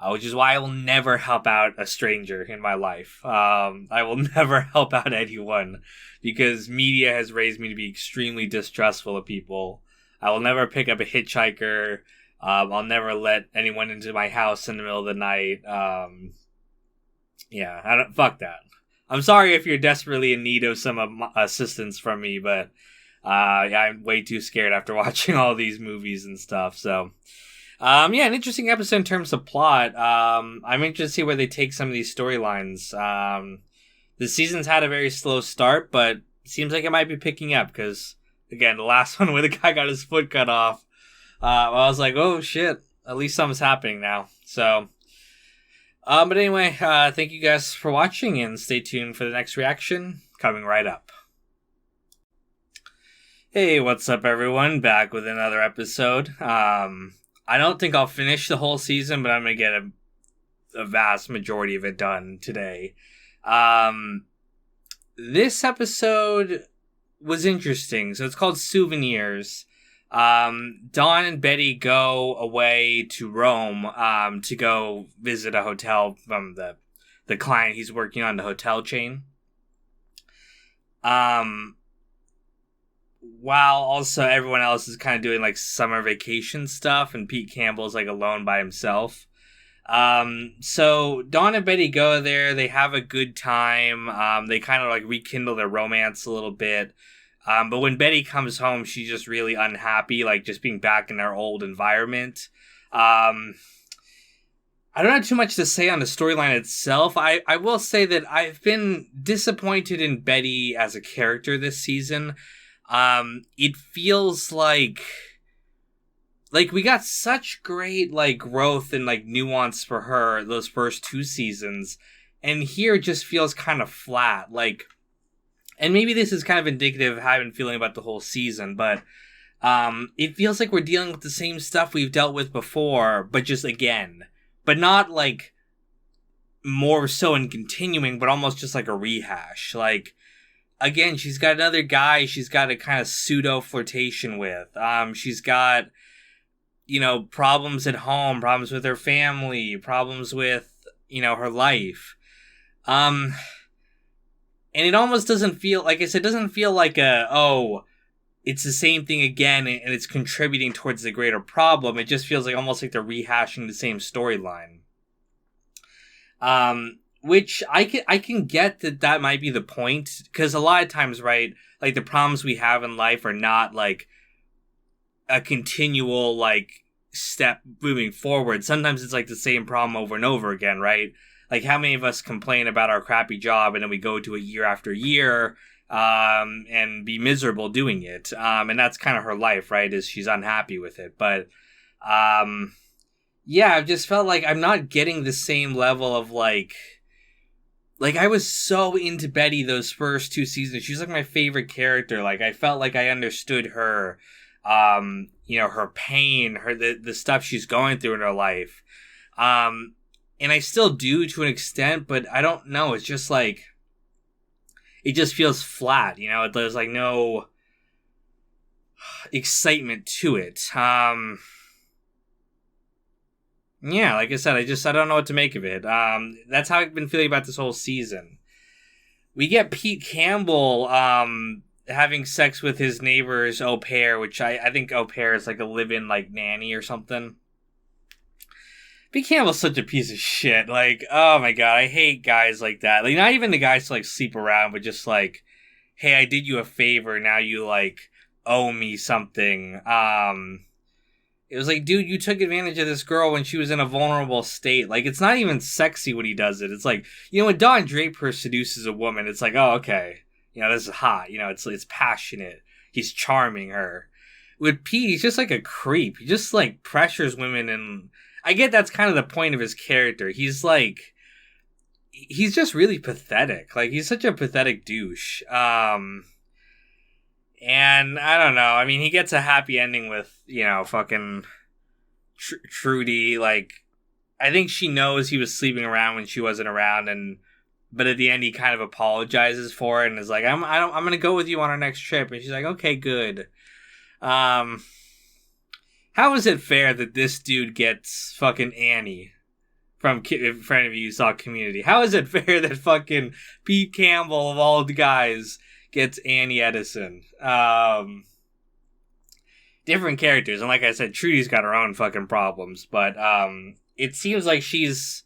Which is why I will never help out a stranger in my life. I will never help out anyone, because media has raised me to be extremely distrustful of people. I will never pick up a hitchhiker. I'll never let anyone into my house in the middle of the night. Fuck that. I'm sorry if you're desperately in need of some assistance from me, but I'm way too scared after watching all these movies and stuff. So, an interesting episode in terms of plot. I'm interested to see where they take some of these storylines. The season's had a very slow start, but it seems like it might be picking up because, again, the last one where the guy got his foot cut off, I was like, oh shit, at least something's happening now. So, but anyway, thank you guys for watching and stay tuned for the next reaction coming right up. Hey, what's up everyone? Back with another episode. I don't think I'll finish the whole season, but I'm going to get a vast majority of it done today. This episode was interesting. So it's called Souvenirs. Dawn and Betty go away to Rome to go visit a hotel from the client he's working on, the hotel chain. While also everyone else is kind of doing like summer vacation stuff, and Pete Campbell's like alone by himself. So Dawn and Betty go there, they have a good time, they kind of like rekindle their romance a little bit. But when Betty comes home, she's just really unhappy, like just being back in their old environment. I don't have too much to say on the storyline itself. I will say that I've been disappointed in Betty as a character this season. It feels like we got such great like growth and like nuance for her those first two seasons, and here it just feels kind of flat. And maybe this is kind of indicative of how I've been feeling about the whole season, but It feels like we're dealing with the same stuff we've dealt with before, but just again. But not, like, more so in continuing, but almost just like a rehash. Like, again, she's got another guy she's got a kind of pseudo-flirtation with. She's got, problems at home, problems with her family, problems with, her life. And it almost doesn't feel, like I said, doesn't feel like it's the same thing again and it's contributing towards the greater problem. It just feels like almost like they're rehashing the same storyline. Which I can get that might be the point, because a lot of times, right, like the problems we have in life are not like a continual like step moving forward. Sometimes it's like the same problem over and over again, right? Like, how many of us complain about our crappy job and then we go to a year after year and be miserable doing it? And that's kind of her life, right? Is she's unhappy with it. But yeah, I've just felt like I'm not getting the same level of like I was so into Betty those first 2 seasons. She's like my favorite character. Like, I felt like I understood her, her pain, the stuff she's going through in her life. And I still do to an extent, but I don't know. It's just like, it just feels flat, There's like no excitement to it. Yeah, like I said, I don't know what to make of it. That's how I've been feeling about this whole season. We get Pete Campbell having sex with his neighbor's au pair, which I think au pair is like a live-in like nanny or something. Pete Campbell's such a piece of shit. Like, oh my god, I hate guys like that. Like, not even the guys to like sleep around, but just like, hey, I did you a favor, now you like owe me something. It was like, dude, you took advantage of this girl when she was in a vulnerable state. Like, it's not even sexy when he does it. It's like, when Don Draper seduces a woman, it's like, oh, okay. This is hot. It's passionate. He's charming her. With Pete, he's just like a creep. He just, like, pressures women, and I get that's kind of the point of his character. He's like, he's just really pathetic. Like, he's such a pathetic douche. And I don't know. I mean, he gets a happy ending with, fucking Trudy. Like, I think she knows he was sleeping around when she wasn't around, but at the end he kind of apologizes for it and is like, I'm gonna go with you on our next trip. And she's like, okay, good. How is it fair that this dude gets fucking Annie from, if any of you saw Community? How is it fair that fucking Pete Campbell, of all the guys, gets Annie Edison? Different characters, and like I said, Trudy's got her own fucking problems, but it seems like she's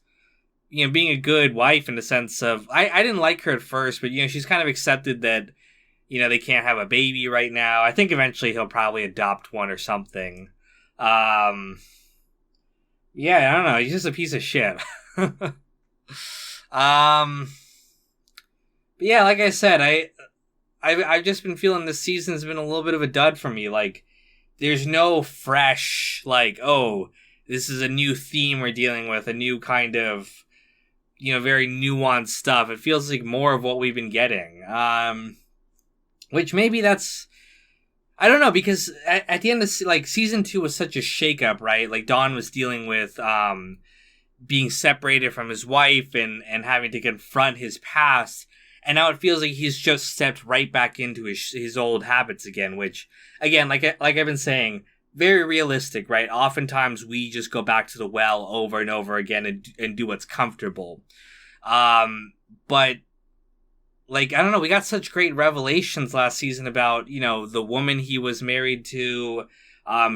being a good wife in the sense of, I didn't like her at first, but she's kind of accepted that they can't have a baby right now. I think eventually he'll probably adopt one or something. Yeah, I don't know, he's just a piece of shit. But yeah, like I said, I've just been feeling this season's been a little bit of a dud for me. Like, there's no fresh, like, oh, this is a new theme we're dealing with, a new kind of, very nuanced stuff. It feels like more of what we've been getting. Which maybe that's, I don't know, because at the end of, like, season 2 was such a shakeup, right? Like, Don was dealing with being separated from his wife and having to confront his past. And now it feels like he's just stepped right back into his old habits again, which, again, like I've been saying, very realistic, right? Oftentimes we just go back to the well over and over again and do what's comfortable. But, like, I don't know, we got such great revelations last season about, the woman he was married to,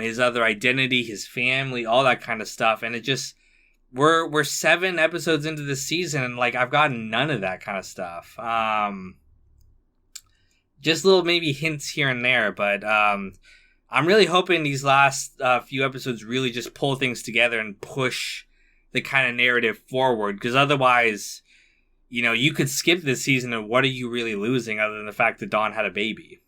his other identity, his family, all that kind of stuff. And it just, we're 7 episodes into the season, and like I've gotten none of that kind of stuff. Just little maybe hints here and there, but I'm really hoping these last few episodes really just pull things together and push the kind of narrative forward, because otherwise, you could skip this season and what are you really losing other than the fact that Dawn had a baby?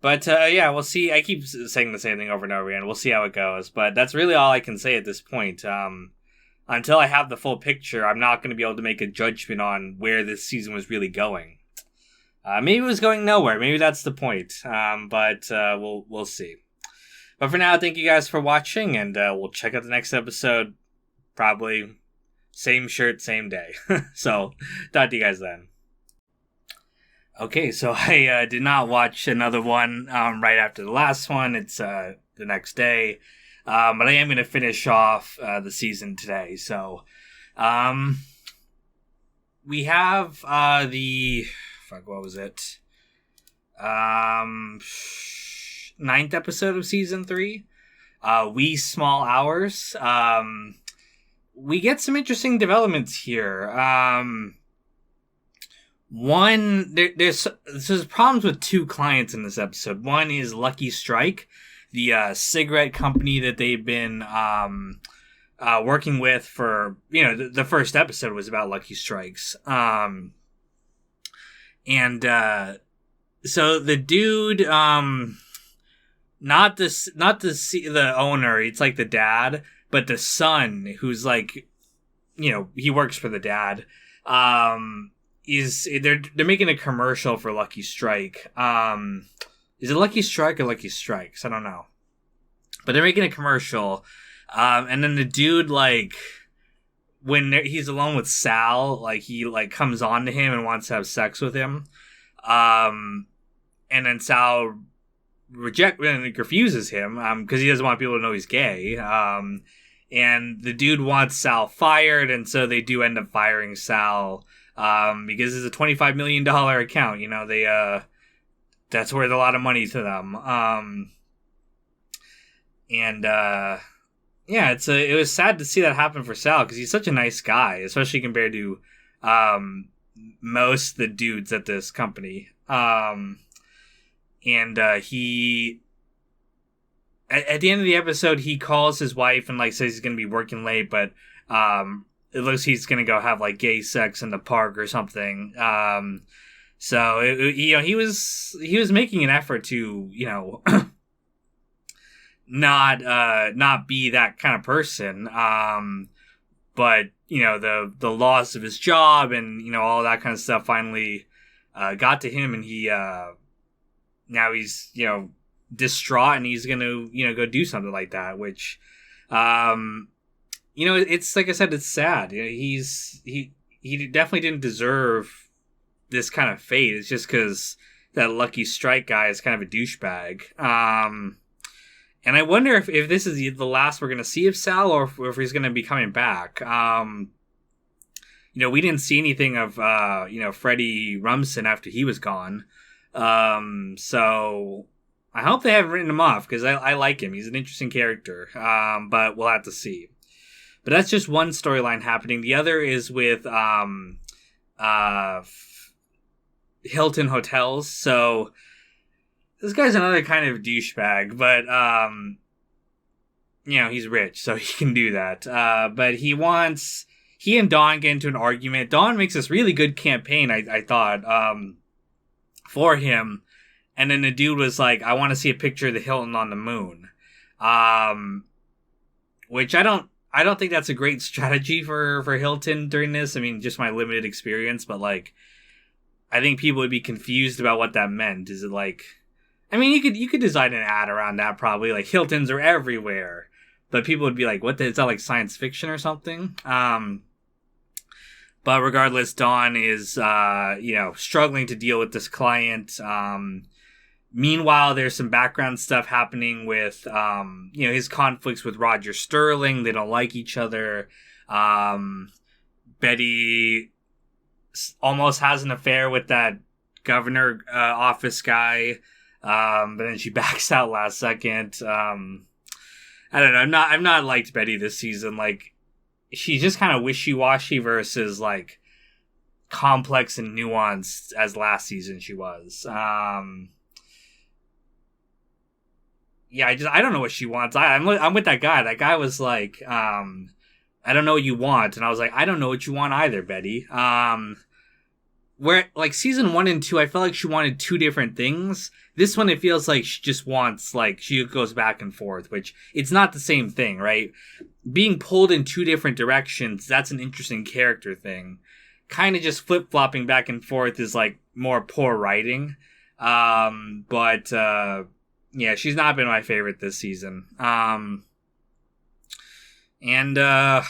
But yeah, we'll see. I keep saying the same thing over and over again. We'll see how it goes. But that's really all I can say at this point. Until I have the full picture, I'm not going to be able to make a judgment on where this season was really going. Maybe it was going nowhere. Maybe that's the point. But we'll see. But for now, thank you guys for watching, and we'll check out the next episode. Probably same shirt, same day. So, talk to you guys then. Okay, so I did not watch another one right after the last one. It's the next day. But I am going to finish off the season today. So, we have what was it? 9th episode of season 3. Wee Small Hours. We get some interesting developments here. There's problems with 2 clients in this episode. One is Lucky Strike, the cigarette company that they've been working with for, the first episode was about Lucky Strikes. So the dude, not the owner, it's like the dad, but the son, who's like, he works for the dad, they're making a commercial for Lucky Strike. Is it Lucky Strike or Lucky Strikes? I don't know. But they're making a commercial, and then the dude, like, when he's alone with Sal, like, he, like, comes on to him and wants to have sex with him. And then Sal refuses him, because he doesn't want people to know he's gay. And the dude wants Sal fired, and so they do end up firing Sal, because it's a $25 million account. That's worth a lot of money to them. It was sad to see that happen for Sal, because he's such a nice guy, especially compared to most of the dudes at this company. He at the end of the episode, he calls his wife and, like, says he's gonna be working late, but it looks he's gonna go have, like, gay sex in the park or something. So he was making an effort to not be that kind of person. But the loss of his job and all that kind of stuff finally got to him, and he now he's distraught, and he's gonna go do something like that, which it's like I said, it's sad. He definitely didn't deserve this kind of fate. It's just because that Lucky Strike guy is kind of a douchebag. And I wonder if this is the last we're going to see of Sal, or if he's going to be coming back. We didn't see anything of, Freddie Rumsen after he was gone. So I hope they haven't written him off, because I like him. He's an interesting character. But we'll have to see. But that's just one storyline happening. The other is with Hilton Hotels. So this guy's another kind of douchebag, but he's rich, so he can do that. But he and Dawn get into an argument. Dawn makes this really good campaign, I thought, for him. And then the dude was like, I want to see a picture of the Hilton on the moon. Which I don't think that's a great strategy for Hilton during this. I mean, just my limited experience, but, like, I think people would be confused about what that meant. Is it like, I mean, you could design an ad around that, probably, like, Hiltons are everywhere, but people would be like, what, is that like science fiction or something? But regardless, Dawn is, struggling to deal with this client. Meanwhile, there's some background stuff happening with, his conflicts with Roger Sterling. They don't like each other. Betty almost has an affair with that governor office guy, but then she backs out last second. I don't know. I've not liked Betty this season. Like, she's just kind of wishy-washy versus, like, complex and nuanced as last season she was. I don't know what she wants. I'm with that guy. That guy was like, I don't know what you want. And I was like, I don't know what you want either, Betty. Where, like, season 1 and 2, I felt like she wanted 2 different things. This one, it feels like she just wants, like, she goes back and forth, which it's not the same thing, right? Being pulled in 2 different directions, that's an interesting character thing. kind of just flip-flopping back and forth is like more poor writing. But yeah, she's not been my favorite this season. And yeah,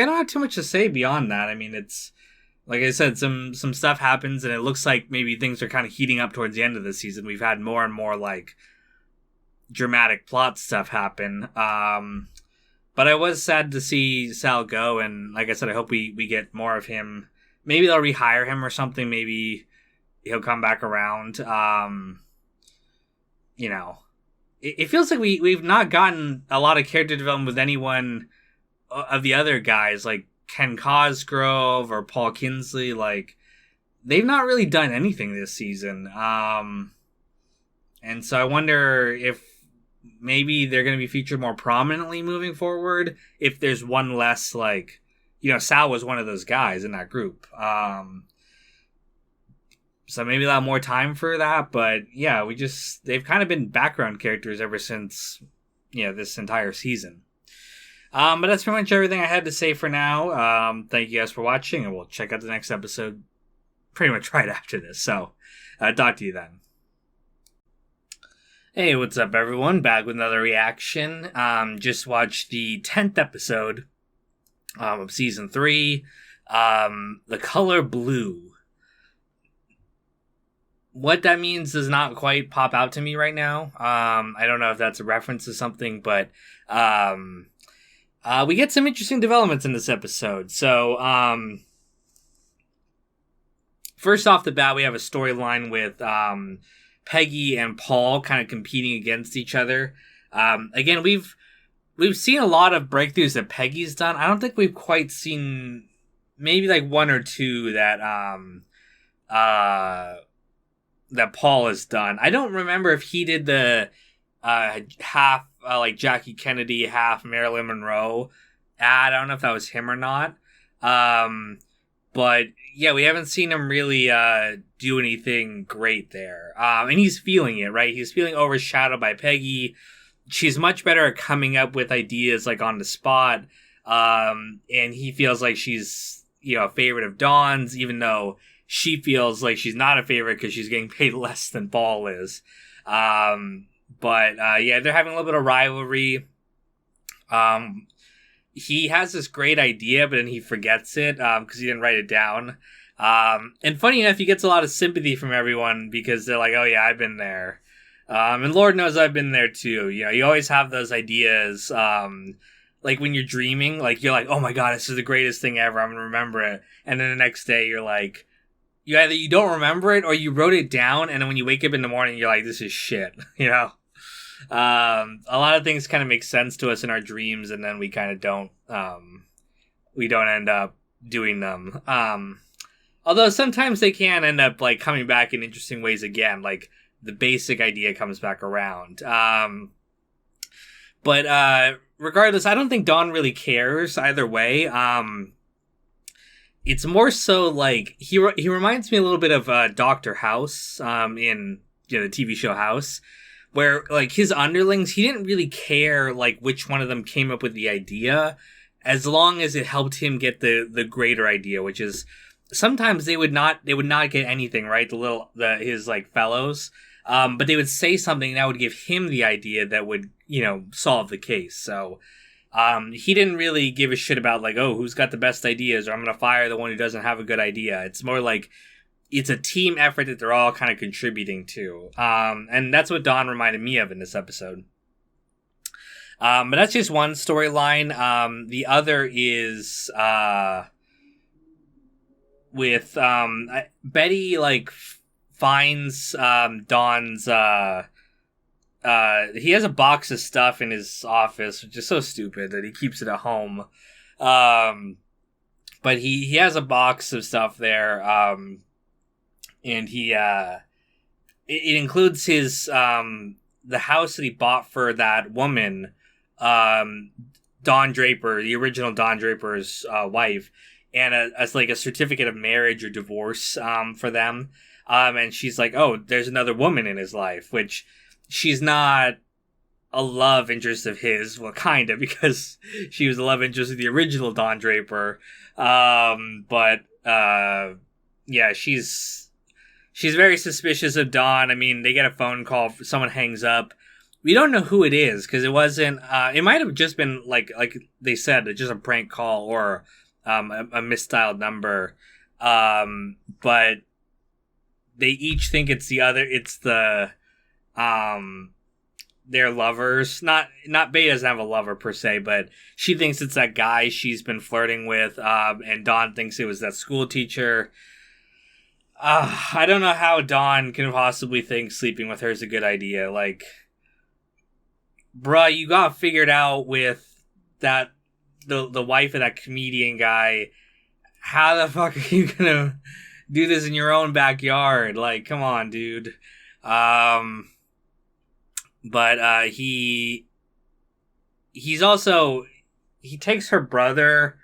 I don't have too much to say beyond that. I mean, it's like I said, some stuff happens, and it looks like maybe things are kind of heating up towards the end of the season. We've had more and more like dramatic plot stuff happen. But I was sad to see Sal go, and like I said, I hope we get more of him. Maybe they'll rehire him or something. Maybe he'll come back around. You know, it feels like we've not gotten a lot of character development with anyone of the other guys, like Ken Cosgrove or Paul Kinsley. Like, they've not really done anything this season. And so I wonder if maybe they're going to be featured more prominently moving forward. If there's one less, like, you know, Sal was one of those guys in that group. So maybe they'll have more time for that. But yeah, they've kind of been background characters ever since, you know, this entire season. But that's pretty much everything I had to say for now. Thank you guys for watching, and we'll check out the next episode pretty much right after this. So, talk to you then. Hey, what's up, everyone? Back with another reaction. Just watched the 10th episode of Season 3, The Color Blue. What that means does not quite pop out to me right now. I don't know if that's a reference to something, but we get some interesting developments in this episode. So, first off the bat, we have a storyline with Peggy and Paul kind of competing against each other. Again, we've seen a lot of breakthroughs that Peggy's done. I don't think we've quite seen maybe like one or two that that Paul has done. I don't remember if he did the half like Jackie Kennedy, half Marilyn Monroe ad. I don't know if that was him or not. But yeah, we haven't seen him really do anything great there. And he's feeling it, right? He's feeling overshadowed by Peggy. She's much better at coming up with ideas like on the spot. And he feels like she's, you know, a favorite of Dawn's, even though she feels like she's not a favorite because she's getting paid less than Paul is. But yeah, they're having a little bit of rivalry. He has this great idea, but then he forgets it because he didn't write it down. And funny enough, he gets a lot of sympathy from everyone because they're like, oh yeah, I've been there. And Lord knows I've been there too. You know, you always have those ideas, like when you're dreaming, like you're like, oh my God, this is the greatest thing ever. I'm going to remember it. And then the next day you're like, you don't remember it or you wrote it down. And then when you wake up in the morning, you're like, this is shit, you know? A lot of things kind of make sense to us in our dreams, and then we kind of don't end up doing them. Although sometimes they can end up like coming back in interesting ways again, like the basic idea comes back around. But regardless, I don't think Dawn really cares either way. It's more so like he reminds me a little bit of Dr. House in, you know, the TV show House, where like his underlings, he didn't really care like which one of them came up with the idea, as long as it helped him get the greater idea, which is sometimes they would not get anything, right? His like fellows, but they would say something that would give him the idea that would, you know, solve the case. So he didn't really give a shit about like, oh, who's got the best ideas, or I'm going to fire the one who doesn't have a good idea. It's more like it's a team effort that they're all kind of contributing to. And that's what Dawn reminded me of in this episode. But that's just one storyline. The other is with Betty like finds Dawn's he has a box of stuff in his office, which is so stupid that he keeps it at home. But he has a box of stuff there, and he it includes his the house that he bought for that woman, Don Draper, the original Don Draper's wife, and as like a certificate of marriage or divorce for them. And she's like, oh, there's another woman in his life, which she's not a love interest of his. Well, kind of, because she was a love interest of the original Don Draper. But yeah, she's very suspicious of Don. I mean, they get a phone call, someone hangs up. We don't know who it is, because it wasn't, it might have just been, like they said, just a prank call or a misdialed number. But they each think it's the their lovers. Not Beta doesn't have a lover per se, but she thinks it's that guy she's been flirting with, and Dawn thinks it was that school teacher. I don't know how Dawn can possibly think sleeping with her is a good idea. Like, bruh, you got figured out with that the wife of that comedian guy. How the fuck are you gonna do this in your own backyard? Like, come on, dude. But he's also, he takes her brother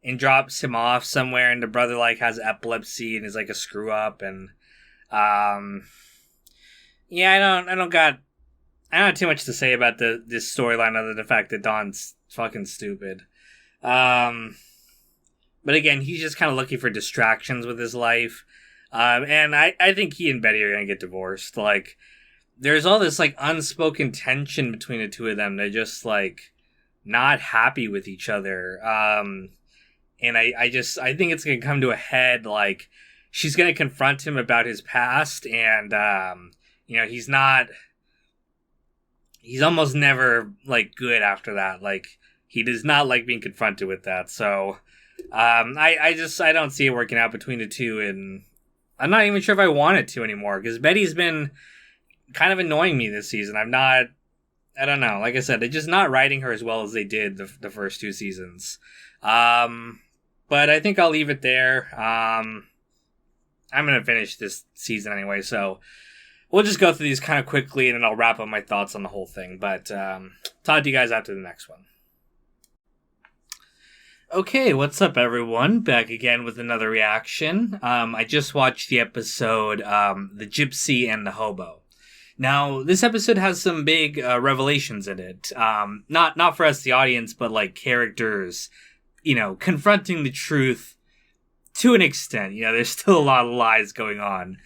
and drops him off somewhere, and the brother like has epilepsy and is like a screw up, and yeah, I don't have too much to say about this storyline other than the fact that Don's fucking stupid. But again, he's just kind of looking for distractions with his life. And I think he and Betty are going to get divorced. Like, there's all this, like, unspoken tension between the two of them. They're just, like, not happy with each other. And I think it's going to come to a head. Like, she's going to confront him about his past. And, he's almost never, like, good after that. Like, he does not like being confronted with that. So, I don't see it working out between the two, and I'm not even sure if I want it to anymore, because Betty's been kind of annoying me this season. I don't know. Like I said, they're just not writing her as well as they did the first two seasons. But I think I'll leave it there. I'm going to finish this season anyway, so we'll just go through these kind of quickly, and then I'll wrap up my thoughts on the whole thing. But talk to you guys after the next one. Okay, what's up, everyone? Back again with another reaction. I just watched the episode, The Gypsy and the Hobo. Now, this episode has some big revelations in it. Not for us, the audience, but like characters, confronting the truth to an extent. There's still a lot of lies going on.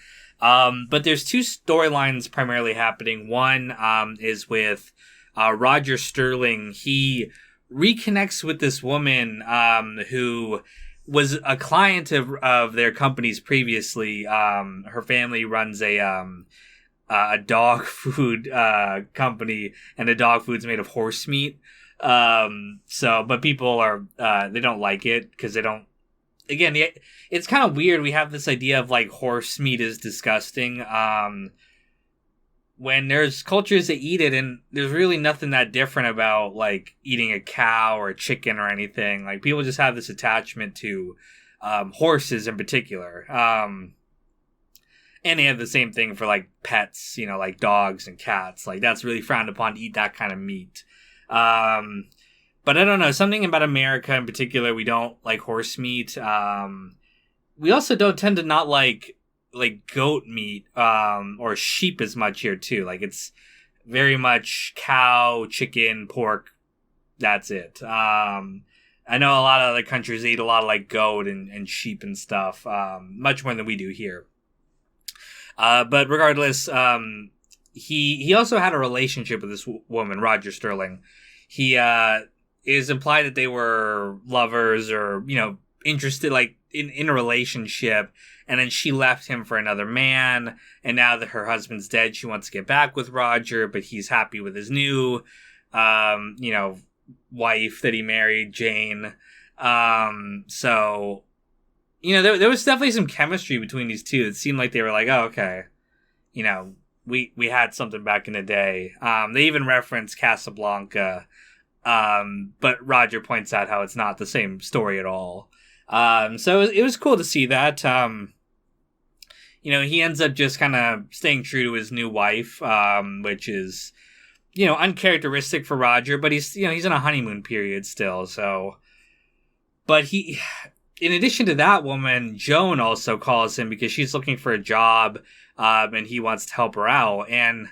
But there's two storylines primarily happening. One is with Roger Sterling. He reconnects with this woman who was a client of their companies previously. Her family runs a dog food company, and the dog food's made of horse meat. But people are they don't like it because they don't. Again, it's kind of weird. We have this idea of like horse meat is disgusting. When there's cultures that eat it, and there's really nothing that different about, like, eating a cow or a chicken or anything. Like, people just have this attachment to horses in particular. And they have the same thing for, like, pets, like dogs and cats. Like, that's really frowned upon to eat that kind of meat. But I don't know, something about America in particular, we don't like horse meat. We also don't tend to not like goat meat or sheep as much here too. Like, it's very much cow, chicken, pork. That's it. I know a lot of other countries eat a lot of like goat and sheep and stuff, much more than we do here. But regardless, he also had a relationship with this woman, Roger Sterling. He is implied that they were lovers or interested, like in a relationship. And then she left him for another man. And now that her husband's dead, she wants to get back with Roger, but he's happy with his new, wife that he married, Jane. So, there was definitely some chemistry between these two. It seemed like they were like, oh, okay. We had something back in the day. They even reference Casablanca. But Roger points out how it's not the same story at all. So it was cool to see that. He ends up just kind of staying true to his new wife, which is, uncharacteristic for Roger, but he's in a honeymoon period still. So, but in addition to that woman, Joan also calls him because she's looking for a job, and he wants to help her out. And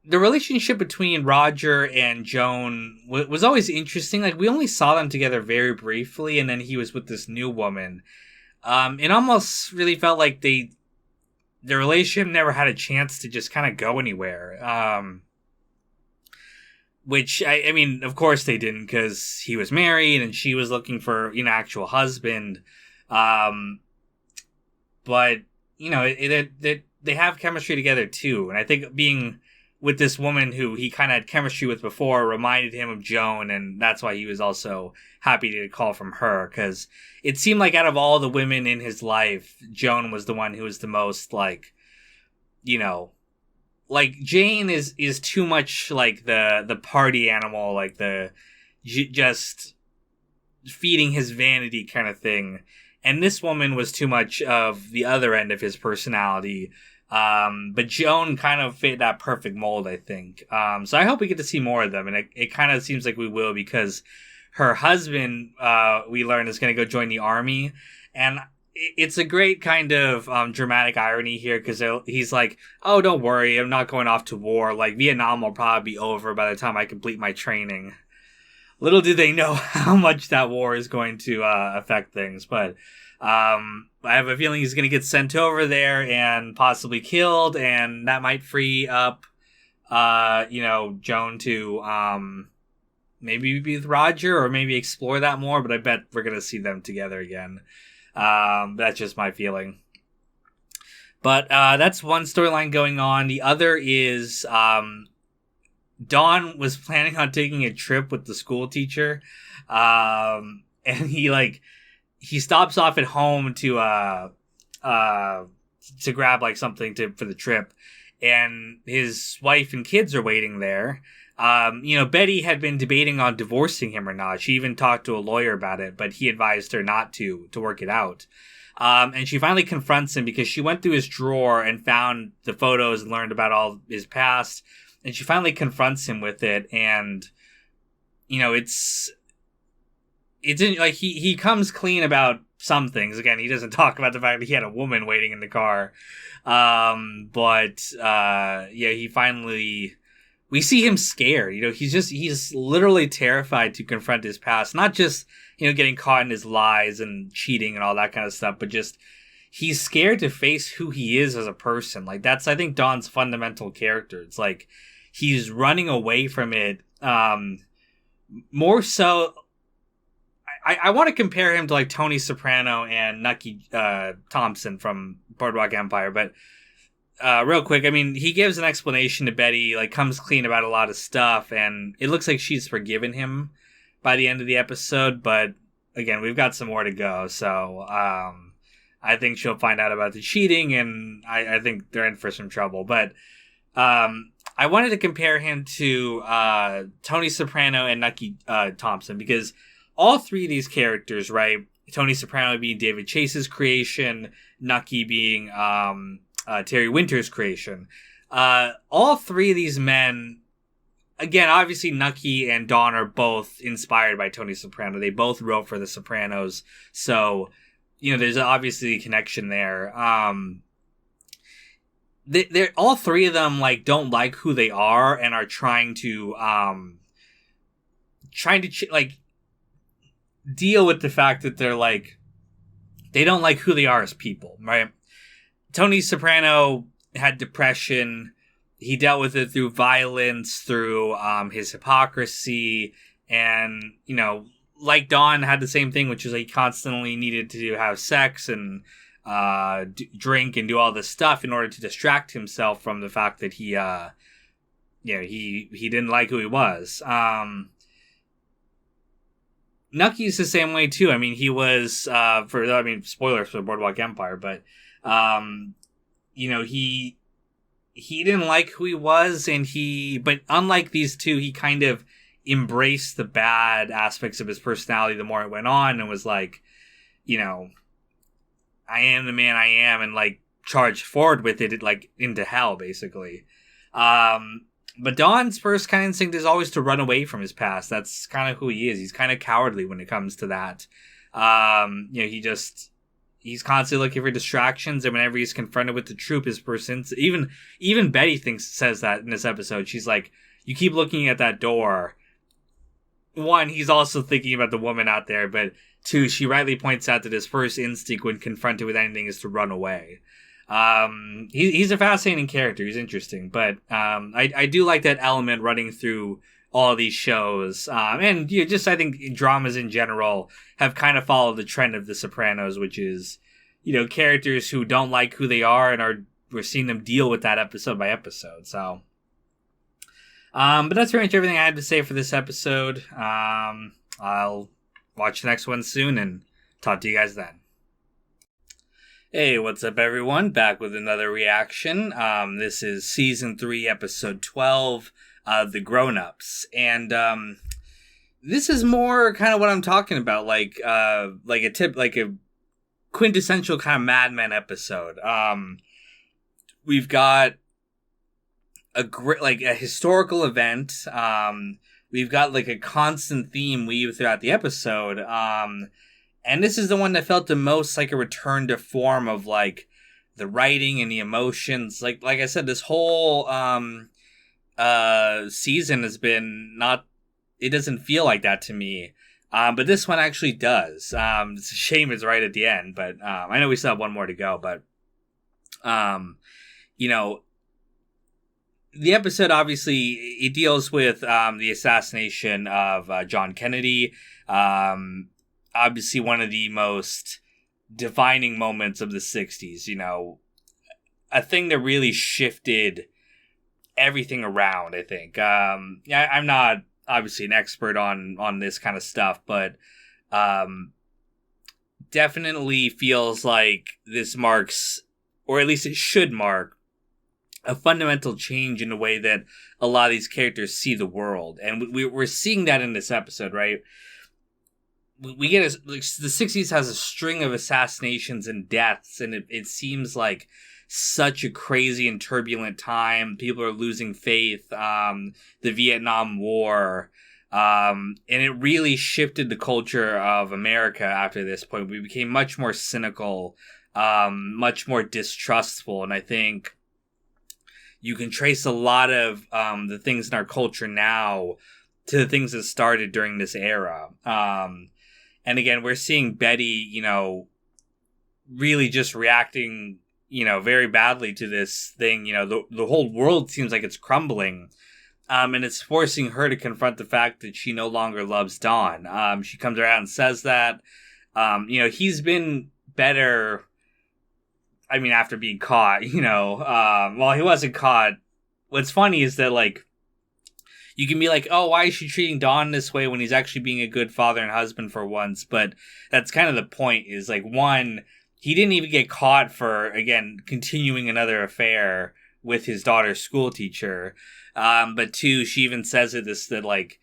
the relationship between Roger and Joan was always interesting. Like, we only saw them together very briefly, and then he was with this new woman. It almost really felt like the relationship never had a chance to just kind of go anywhere. Which, I mean, of course they didn't, because he was married and she was looking for, actual husband. But, they have chemistry together too. And I think being with this woman who he kind of had chemistry with before reminded him of Joan, and that's why he was also happy to call from her, because it seemed like out of all the women in his life, Joan was the one who was the most, like, like, Jane is too much like the party animal, like the just feeding his vanity kind of thing, and this woman was too much of the other end of his personality. But Joan kind of fit that perfect mold, I think. So I hope we get to see more of them, and it kind of seems like we will, because her husband, we learn, is going to go join the army, and it's a great kind of dramatic irony here, because he's like, oh, don't worry, I'm not going off to war. Like, Vietnam will probably be over by the time I complete my training. Little do they know how much that war is going to affect things, but I have a feeling he's going to get sent over there and possibly killed, and that might free up, Joan to maybe be with Roger, or maybe explore that more, but I bet we're going to see them together again. That's just my feeling. But that's one storyline going on. The other is Dawn was planning on taking a trip with the school teacher, and he stops off at home to grab like something for the trip, and his wife and kids are waiting there. Betty had been debating on divorcing him or not. She even talked to a lawyer about it, but he advised her not to work it out. And she finally confronts him because she went through his drawer and found the photos and learned about all his past. And she finally confronts him with it. And, it's like he comes clean about some things. Again, he doesn't talk about the fact that he had a woman waiting in the car. He finally... We see him scared, he's literally terrified to confront his past. Not just, getting caught in his lies and cheating and all that kind of stuff, but just, he's scared to face who he is as a person. Like, that's, I think, Don's fundamental character. It's like, he's running away from it, more so... I want to compare him to, like, Tony Soprano and Nucky Thompson from Boardwalk Empire, but... real quick, I mean, he gives an explanation to Betty, like, comes clean about a lot of stuff, and it looks like she's forgiven him by the end of the episode, but, again, we've got some more to go, so, I think she'll find out about the cheating, and I think they're in for some trouble, but, I wanted to compare him to, Tony Soprano and Nucky, Thompson, because all three of these characters, right, Tony Soprano being David Chase's creation, Nucky being, Terry Winter's creation. All three of these men, again, obviously Nucky and Dawn are both inspired by Tony Soprano. They both wrote for The Sopranos. So, there's obviously a connection there. They're all three of them, like, don't like who they are and are trying to deal with the fact that they're, like, they don't like who they are as people, right? Tony Soprano had depression. He dealt with it through violence, through his hypocrisy, and, like Dawn had the same thing, which is he constantly needed to have sex and drink and do all this stuff in order to distract himself from the fact that he didn't like who he was. Nucky's the same way too. I mean, he was spoilers for the Boardwalk Empire, but he didn't like who he was, but unlike these two, he kind of embraced the bad aspects of his personality the more it went on, and was like, I am the man I am, and like charged forward with it, like into hell, basically. But Don's first kind of instinct is always to run away from his past. That's kind of who he is. He's kind of cowardly when it comes to that. he's constantly looking for distractions, and whenever he's confronted with the truth, his person, even Betty says that in this episode. She's like, you keep looking at that door. One, he's also thinking about the woman out there, but two, she rightly points out that his first instinct when confronted with anything is to run away. He's a fascinating character. He's interesting, but I do like that element running through all of these shows, and just I think dramas in general have kind of followed the trend of The Sopranos, which is characters who don't like who they are, and we're seeing them deal with that episode by episode. So, but that's pretty much everything I had to say for this episode. I'll watch the next one soon and talk to you guys then. Hey, what's up, everyone? Back with another reaction. This is season 3, episode 12. The Grown-Ups, and this is more kind of what I'm talking about, like a quintessential kind of Mad Men episode. We've got a great a historical event. We've got like a constant theme weave throughout the episode. And this is the one that felt the most like a return to form of like the writing and the emotions. Like I said, this whole season has been it doesn't feel like that to me, but this one actually does. It's a shame it's right at the end, but I know we still have one more to go, but the episode obviously it deals with the assassination of John Kennedy, obviously one of the most defining moments of the 60s, a thing that really shifted everything around, I think. I'm not obviously an expert on this kind of stuff, but definitely feels like this marks, or at least it should mark, a fundamental change in the way that a lot of these characters see the world. And we're seeing that in this episode, right? We get the 60s has a string of assassinations and deaths, and it seems like such a crazy and turbulent time. People are losing faith. The Vietnam War. And it really shifted the culture of America after this point. We became much more cynical, much more distrustful. And I think you can trace a lot of the things in our culture now to the things that started during this era. And again, we're seeing Betty, really just reacting very badly to this thing. The whole world seems like it's crumbling. And it's forcing her to confront the fact that she no longer loves Don. She comes around and says that, he's been better. I mean, after being caught, well, he wasn't caught. What's funny is that, you can be like, oh, why is she treating Don this way when he's actually being a good father and husband for once? But that's kind of the point, is one, he didn't even get caught for, again, continuing another affair with his daughter's school teacher. But two, she even says that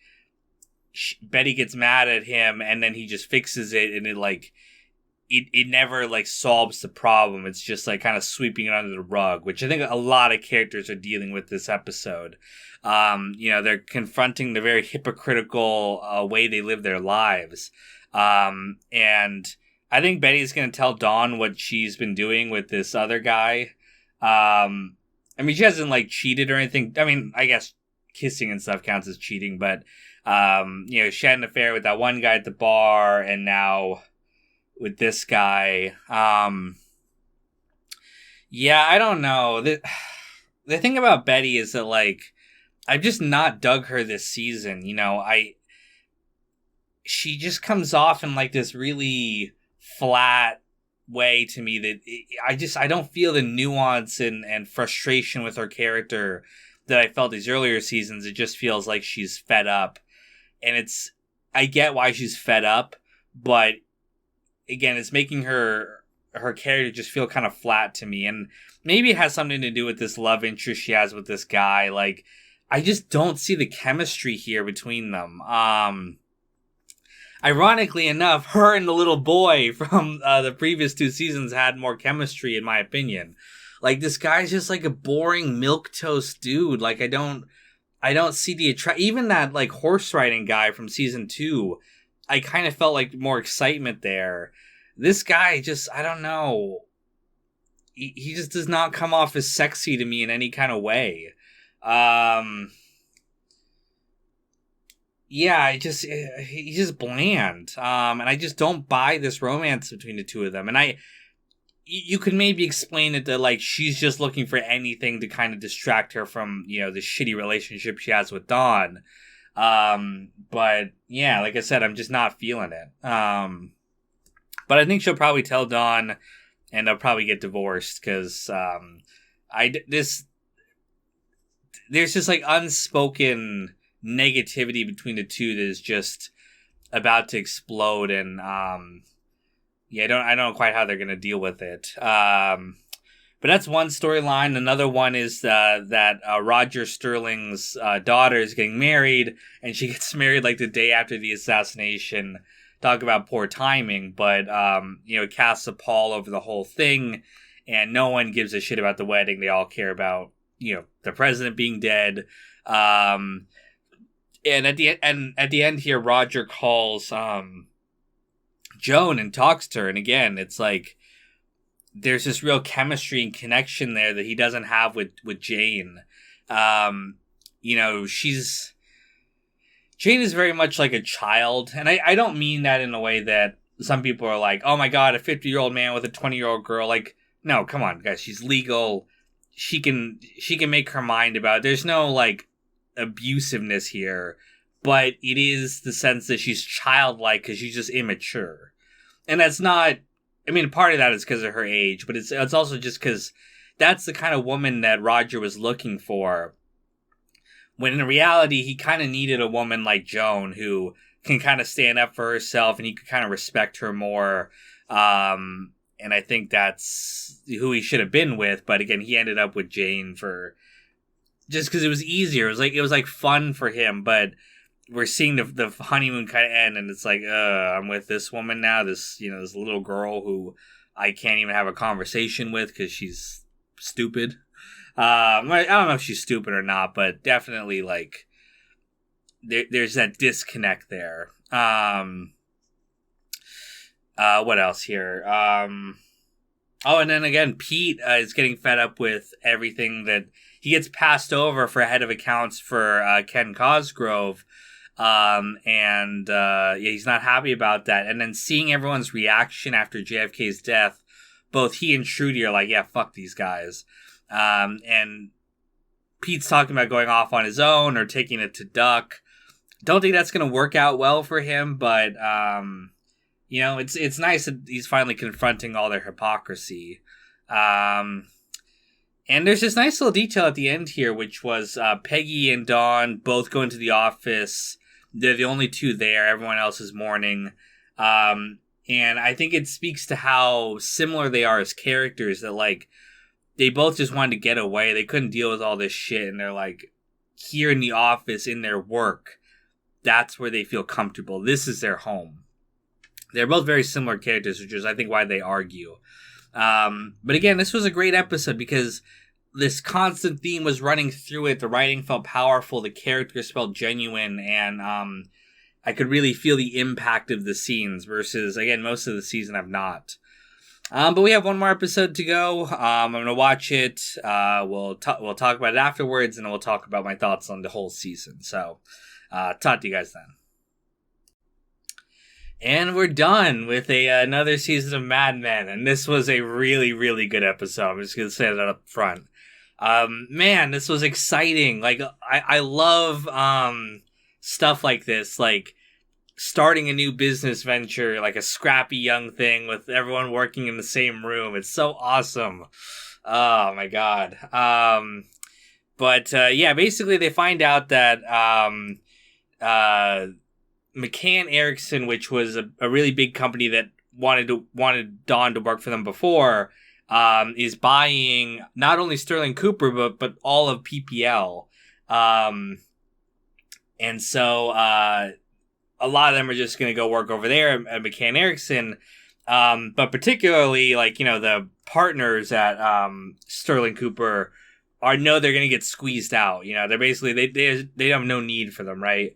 Betty gets mad at him and then he just fixes it, and it never solves the problem. It's just kind of sweeping it under the rug, which I think a lot of characters are dealing with this episode. They're confronting the very hypocritical way they live their lives. And I think Betty's going to tell Dawn what she's been doing with this other guy. She hasn't cheated or anything. I mean, I guess kissing and stuff counts as cheating, but she had an affair with that one guy at the bar, and now with this guy. I don't know. The thing about Betty is that I've just not dug her this season. She just comes off in this really flat way to me that I don't feel the nuance and frustration with her character that I felt these earlier seasons. It just feels like she's fed up, and I get why she's fed up, but again, it's making her character just feel kind of flat to me. And maybe it has something to do with this love interest she has with this guy. I just don't see the chemistry here between them. Ironically enough, her and the little boy from the previous 2 seasons had more chemistry, in my opinion. This guy's just a boring milquetoast dude. I don't see the even that horse riding guy from season 2. I kind of felt more excitement there. this guy just, I don't know. He just does not come off as sexy to me in any kind of way. Yeah, he's just bland. And I just don't buy this romance between the two of them. And you could maybe explain it that, like, she's just looking for anything to kind of distract her from, the shitty relationship she has with Dawn. But yeah, like I said, I'm just not feeling it. But I think she'll probably tell Dawn, and they'll probably get divorced because there's just like unspoken negativity between the two that is just about to explode, and I don't know quite how they're gonna deal with it. But that's one storyline. Another one is that Roger Sterling's daughter is getting married, and she gets married like the day after the assassination. Talk about poor timing, but casts a pall over the whole thing, and no one gives a shit about the wedding. They all care about the president being dead. And at the end here, Roger calls Joan and talks to her, and again, it's like there's this real chemistry and connection there that he doesn't have with Jane. Jane is very much like a child, and I don't mean that in a way that some people are like, oh my god, a 50-year-old man with a 20-year-old girl. Like, no, come on, guys, she's legal. She can make her mind about it. There's no, like, abusiveness here, but it is the sense that she's childlike because she's just immature. And that's not, I mean, part of that is because of her age, but it's also just because that's the kind of woman that Roger was looking for. When in reality, he kind of needed a woman like Joan who can kind of stand up for herself and he could kind of respect her more. And I think that's who he should have been with. But again, he ended up with Jane for just because it was easier. It was like fun for him. But we're seeing the honeymoon kind of end, and it's like, I'm with this woman now. This this little girl who I can't even have a conversation with because she's stupid. I don't know if she's stupid or not, but definitely like there's that disconnect there. What else here? And then again, Pete is getting fed up with everything that he gets passed over for head of accounts for Ken Cosgrove. He's not happy about that. And then seeing everyone's reaction after JFK's death, both he and Trudy are like, yeah, fuck these guys. And Pete's talking about going off on his own or taking it to Duck. Don't think that's going to work out well for him, but, it's nice that he's finally confronting all their hypocrisy. And there's this nice little detail at the end here, which was Peggy and Dawn both go into the office. They're the only two there. Everyone else is mourning. And I think it speaks to how similar they are as characters, that, like, they both just wanted to get away. They couldn't deal with all this shit. And they're like, here in the office, in their work, that's where they feel comfortable. This is their home. They're both very similar characters, which is, I think, why they argue. But again, this was a great episode because this constant theme was running through it. The writing felt powerful. The characters felt genuine. And I could really feel the impact of the scenes versus, again, most of the season I've not. But we have one more episode to go. I'm going to watch it. We'll talk about it afterwards, and we'll talk about my thoughts on the whole season. So, talk to you guys then. And we're done with another season of Mad Men, and this was a really, really good episode. I'm just going to say that up front. Man, this was exciting. Like, I love stuff like this, like starting a new business venture, like a scrappy young thing with everyone working in the same room. It's so awesome. Oh my god. Basically they find out that McCann Erickson, which was a really big company that wanted Dawn to work for them before, is buying not only Sterling Cooper but all of PPL. And so a lot of them are just going to go work over there at McCann Erickson. But particularly, the partners at Sterling Cooper know they're going to get squeezed out. They're basically, they have no need for them, right?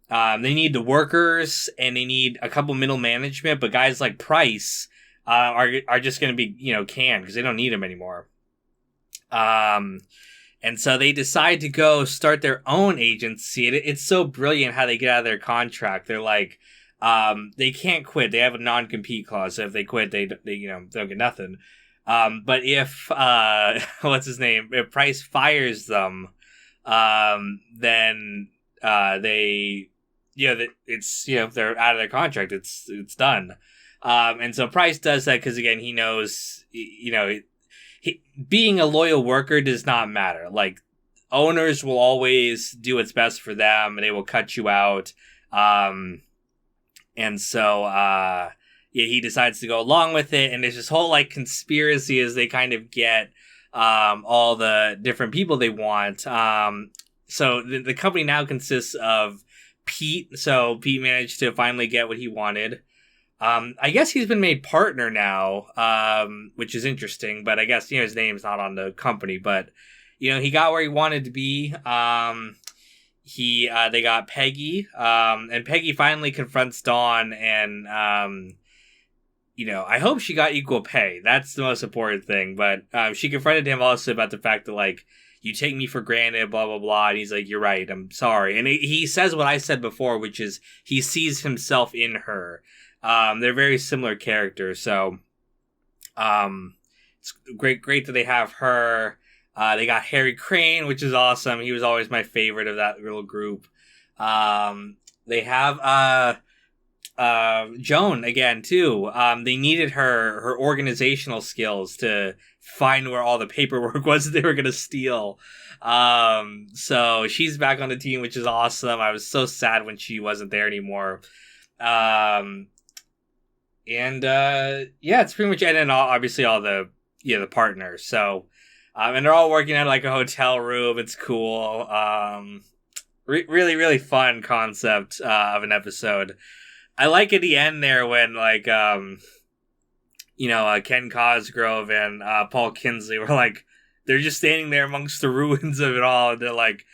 They need the workers and they need a couple middle management, but guys like Price are just going to be, canned because they don't need them anymore. And so they decide to go start their own agency. It's so brilliant how they get out of their contract. They're like, they can't quit. They have a non-compete clause. So if they quit, they don't get nothing. But if, what's his name? If Price fires them, then, they, it's, if they're out of their contract, it's done. And so Price does that because, again, he knows, being a loyal worker does not matter. Like, owners will always do what's best for them, and they will cut you out. And so, he decides to go along with it, and there's this whole, like, conspiracy as they kind of get all the different people they want. So the company now consists of Pete. So Pete managed to finally get what he wanted. I guess he's been made partner now, which is interesting, but I guess, his name's not on the company, but, he got where he wanted to be. They got Peggy, and Peggy finally confronts Dawn, and, I hope she got equal pay. That's the most important thing, but, she confronted him also about the fact that, like, you take me for granted, blah, blah, blah, and he's like, you're right, I'm sorry. And he says what I said before, which is he sees himself in her. They're very similar characters, so it's great that they have her. They got Harry Crane, which is awesome. He was always my favorite of that little group. They have Joan again too. They needed her organizational skills to find where all the paperwork was that they were gonna steal. So she's back on the team, which is awesome. I was so sad when she wasn't there anymore. It's pretty much, and then obviously all the the partners. So, and they're all working at like a hotel room. It's cool. Really, really fun concept of an episode. I like at the end there when like Ken Cosgrove and Paul Kinsley were like, they're just standing there amongst the ruins of it all, and they're like,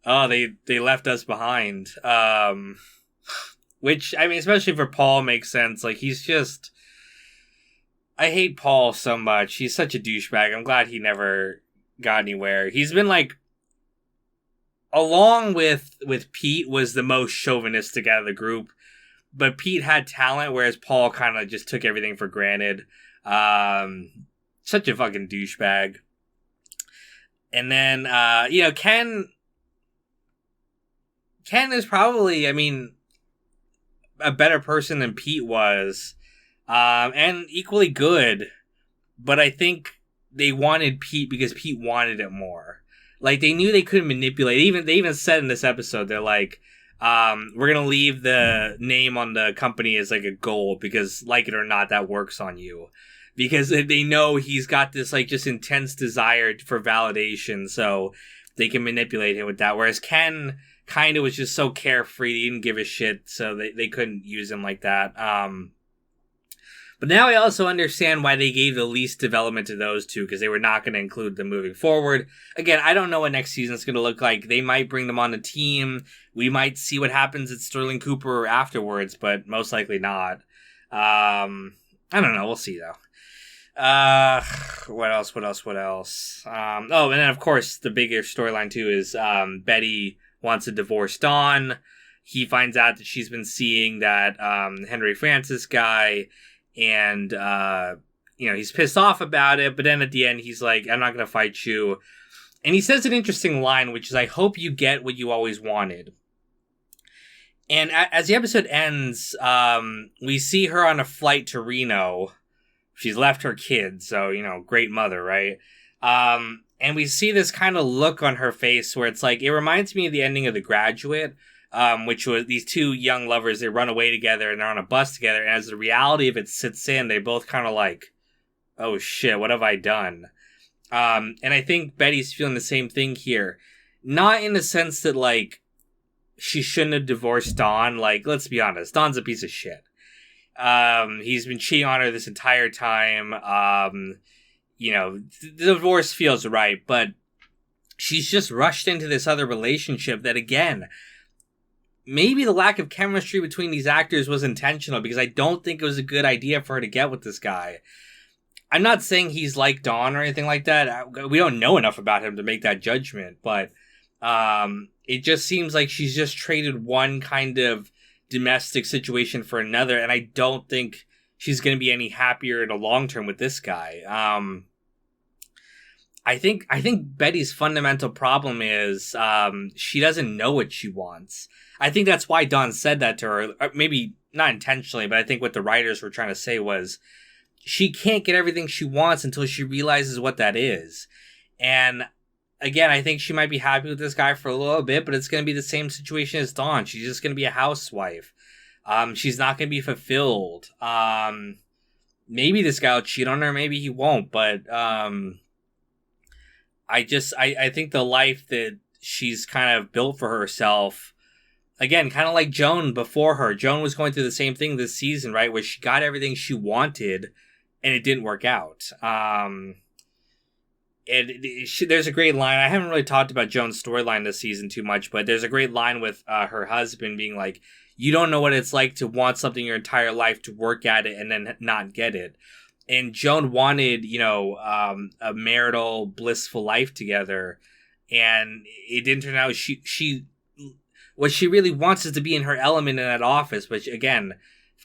oh, they left us behind. Which, I mean, especially for Paul, makes sense. Like, he's just... I hate Paul so much. He's such a douchebag. I'm glad he never got anywhere. He's been, like... Along with Pete, was the most chauvinistic out of the group. But Pete had talent, whereas Paul kind of just took everything for granted. Such a fucking douchebag. And then, Ken is probably, I mean... a better person than Pete was, and equally good, but I think they wanted Pete because Pete wanted it more. Like, they knew they couldn't manipulate. They even said in this episode, they're like, we're gonna leave the name on the company as like a gold because, like it or not, that works on you. Because they know he's got this like just intense desire for validation, so they can manipulate him with that. Whereas Ken kind of was just so carefree, he didn't give a shit, so they couldn't use him like that. But now I also understand why they gave the least development to those two, because they were not going to include them moving forward. Again, I don't know what next season's going to look like. They might bring them on the team. We might see what happens at Sterling Cooper afterwards, but most likely not. I don't know. We'll see, though. What else? And then, of course, the bigger storyline, too, is Betty wants to divorce Dawn. He finds out that she's been seeing that Henry Francis guy, and he's pissed off about it, but then at the end he's like, I'm not gonna fight you. And he says an interesting line, which is, I hope you get what you always wanted. And as the episode ends, we see her on a flight to Reno. She's left her kids, so, great mother, right? And we see this kind of look on her face where it's like, it reminds me of the ending of The Graduate, which was these two young lovers, they run away together and they're on a bus together, and as the reality of it sits in, they both kind of like, oh shit, what have I done? And I think Betty's feeling the same thing here. Not in the sense that, like, she shouldn't have divorced Don. Like, let's be honest, Don's a piece of shit. He's been cheating on her this entire time. The divorce feels right, but she's just rushed into this other relationship that, again, maybe the lack of chemistry between these actors was intentional, because I don't think it was a good idea for her to get with this guy. I'm not saying he's like Dawn or anything like that. We don't know enough about him to make that judgment, but it just seems like she's just traded one kind of domestic situation for another, and I don't think she's going to be any happier in the long term with this guy. I think Betty's fundamental problem is she doesn't know what she wants. I think that's why Dawn said that to her. Maybe not intentionally, but I think what the writers were trying to say was she can't get everything she wants until she realizes what that is. And again, I think she might be happy with this guy for a little bit, but it's going to be the same situation as Dawn. She's just going to be a housewife. She's not going to be fulfilled. Maybe this guy will cheat on her, maybe he won't, but I think the life that she's kind of built for herself, again, kind of like Joan before her. Joan was going through the same thing this season, right? Where she got everything she wanted and it didn't work out. There's a great line. I haven't really talked about Joan's storyline this season too much, but there's a great line with her husband being like, you don't know what it's like to want something your entire life, to work at it and then not get it. And Joan wanted, a marital, blissful life together, and it didn't turn out. She what she really wants is to be in her element in that office, which again,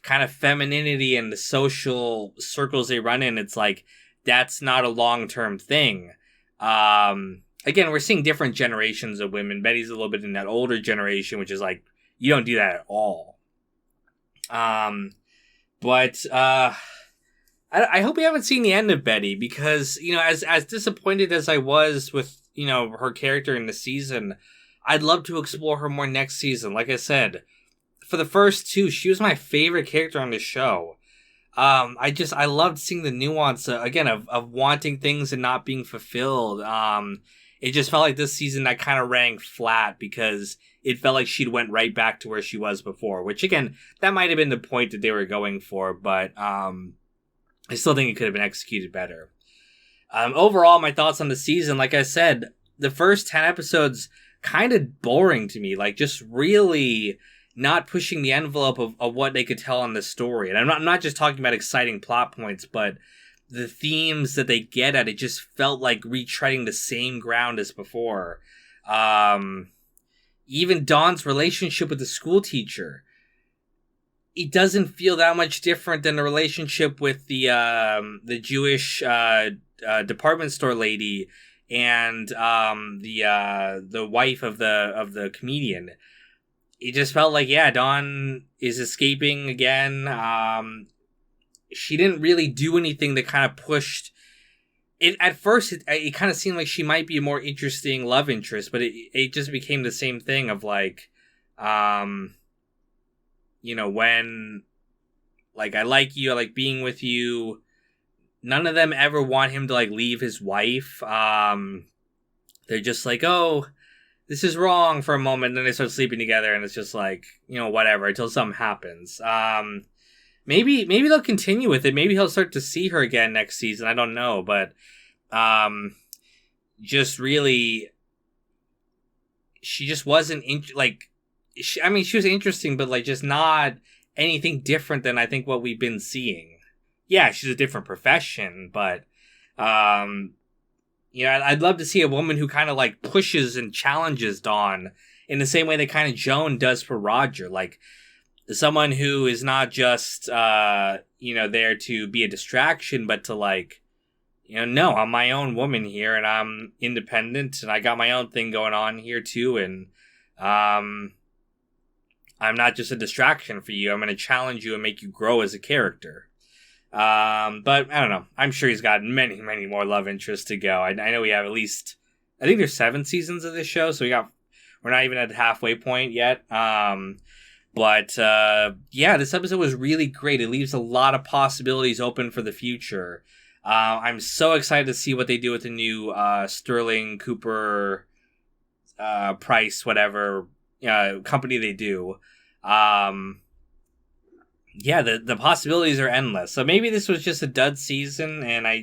kind of femininity and the social circles they run in, it's like that's not a long-term thing. Again, we're seeing different generations of women. Betty's a little bit in that older generation, which is like you don't do that at all. But I hope we haven't seen the end of Betty, because, as disappointed as I was with, her character in the season, I'd love to explore her more next season. Like I said, for the first two, she was my favorite character on the show. I loved seeing the nuance, again, of wanting things and not being fulfilled. It just felt like this season that kind of rang flat, because it felt like she'd went right back to where she was before, which, again, that might have been the point that they were going for, but I still think it could have been executed better. Overall, my thoughts on the season, like I said, the first 10 episodes kind of boring to me, like just really not pushing the envelope of what they could tell on the story. And I'm not just talking about exciting plot points, but the themes that they get at, it just felt like retreading the same ground as before. Even Dawn's relationship with the school teacher, it doesn't feel that much different than the relationship with the Jewish department store lady and the wife of the comedian. It just felt like, yeah, Dawn is escaping again. She didn't really do anything that kind of pushed it. At first, it kind of seemed like she might be a more interesting love interest, but it just became the same thing of like, when, like, I like you, I like being with you. None of them ever want him to, like, leave his wife. They're just like, oh, this is wrong for a moment. And then they start sleeping together, and it's just like, whatever, until something happens. Maybe they'll continue with it. Maybe he'll start to see her again next season. I don't know. But just really, she just wasn't, she was interesting, but like just not anything different than I think what we've been seeing. Yeah, she's a different profession, but I'd love to see a woman who kind of like pushes and challenges Dawn in the same way that kind of Joan does for Roger. Like someone who is not just there to be a distraction, but to like, no, I'm my own woman here, and I'm independent, and I got my own thing going on here too, and I'm not just a distraction for you. I'm going to challenge you and make you grow as a character. But I don't know. I'm sure he's got many, many more love interests to go. I know we have at least, I think there's 7 seasons of this show, so we're not even at the halfway point yet. But this episode was really great. It leaves a lot of possibilities open for the future. I'm so excited to see what they do with the new Sterling Cooper Price, whatever company they do. The possibilities are endless. So maybe this was just a dud season, and I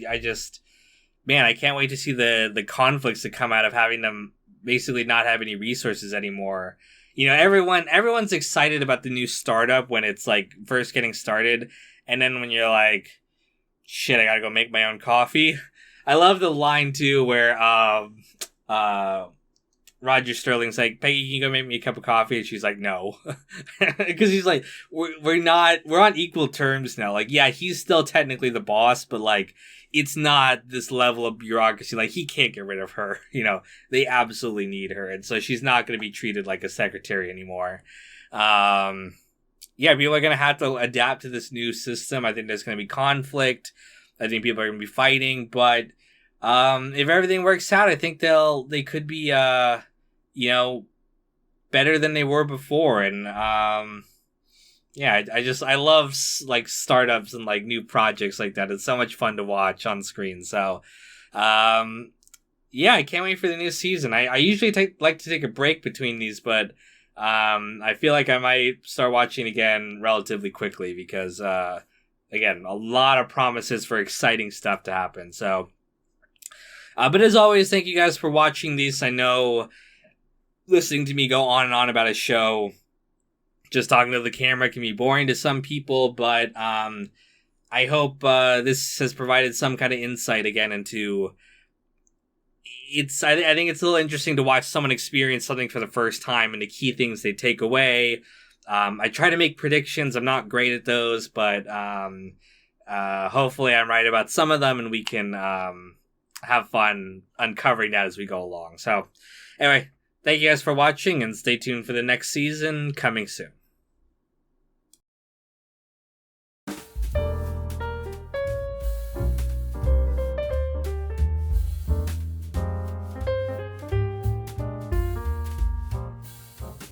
can't wait to see the conflicts that come out of having them basically not have any resources anymore. You know, everyone's excited about the new startup when it's like first getting started, and then when you're like, shit, I gotta go make my own coffee. I love the line too where Roger Sterling's like, Peggy, can you go make me a cup of coffee? And she's like, no. Because he's like, we're on equal terms now. Like, yeah, he's still technically the boss, but like, it's not this level of bureaucracy. Like, he can't get rid of her. You know, they absolutely need her. And so she's not going to be treated like a secretary anymore. Yeah, people are going to have to adapt to this new system. I think there's going to be conflict. I think people are going to be fighting, but if everything works out, I think they could be, you know, better than they were before. And, yeah, I love like startups and like new projects like that. It's so much fun to watch on screen. So, yeah, I can't wait for the new season. I usually like to take a break between these, but, I feel like I might start watching again relatively quickly because, again, a lot of promises for exciting stuff to happen. So, but as always, thank you guys for watching these. I know listening to me go on and on about a show, just talking to the camera can be boring to some people, but I hope this has provided some kind of insight again into I think it's a little interesting to watch someone experience something for the first time and the key things they take away. I try to make predictions. I'm not great at those, but hopefully I'm right about some of them and we can have fun uncovering that as we go along. So anyway, thank you guys for watching and stay tuned for the next season coming soon.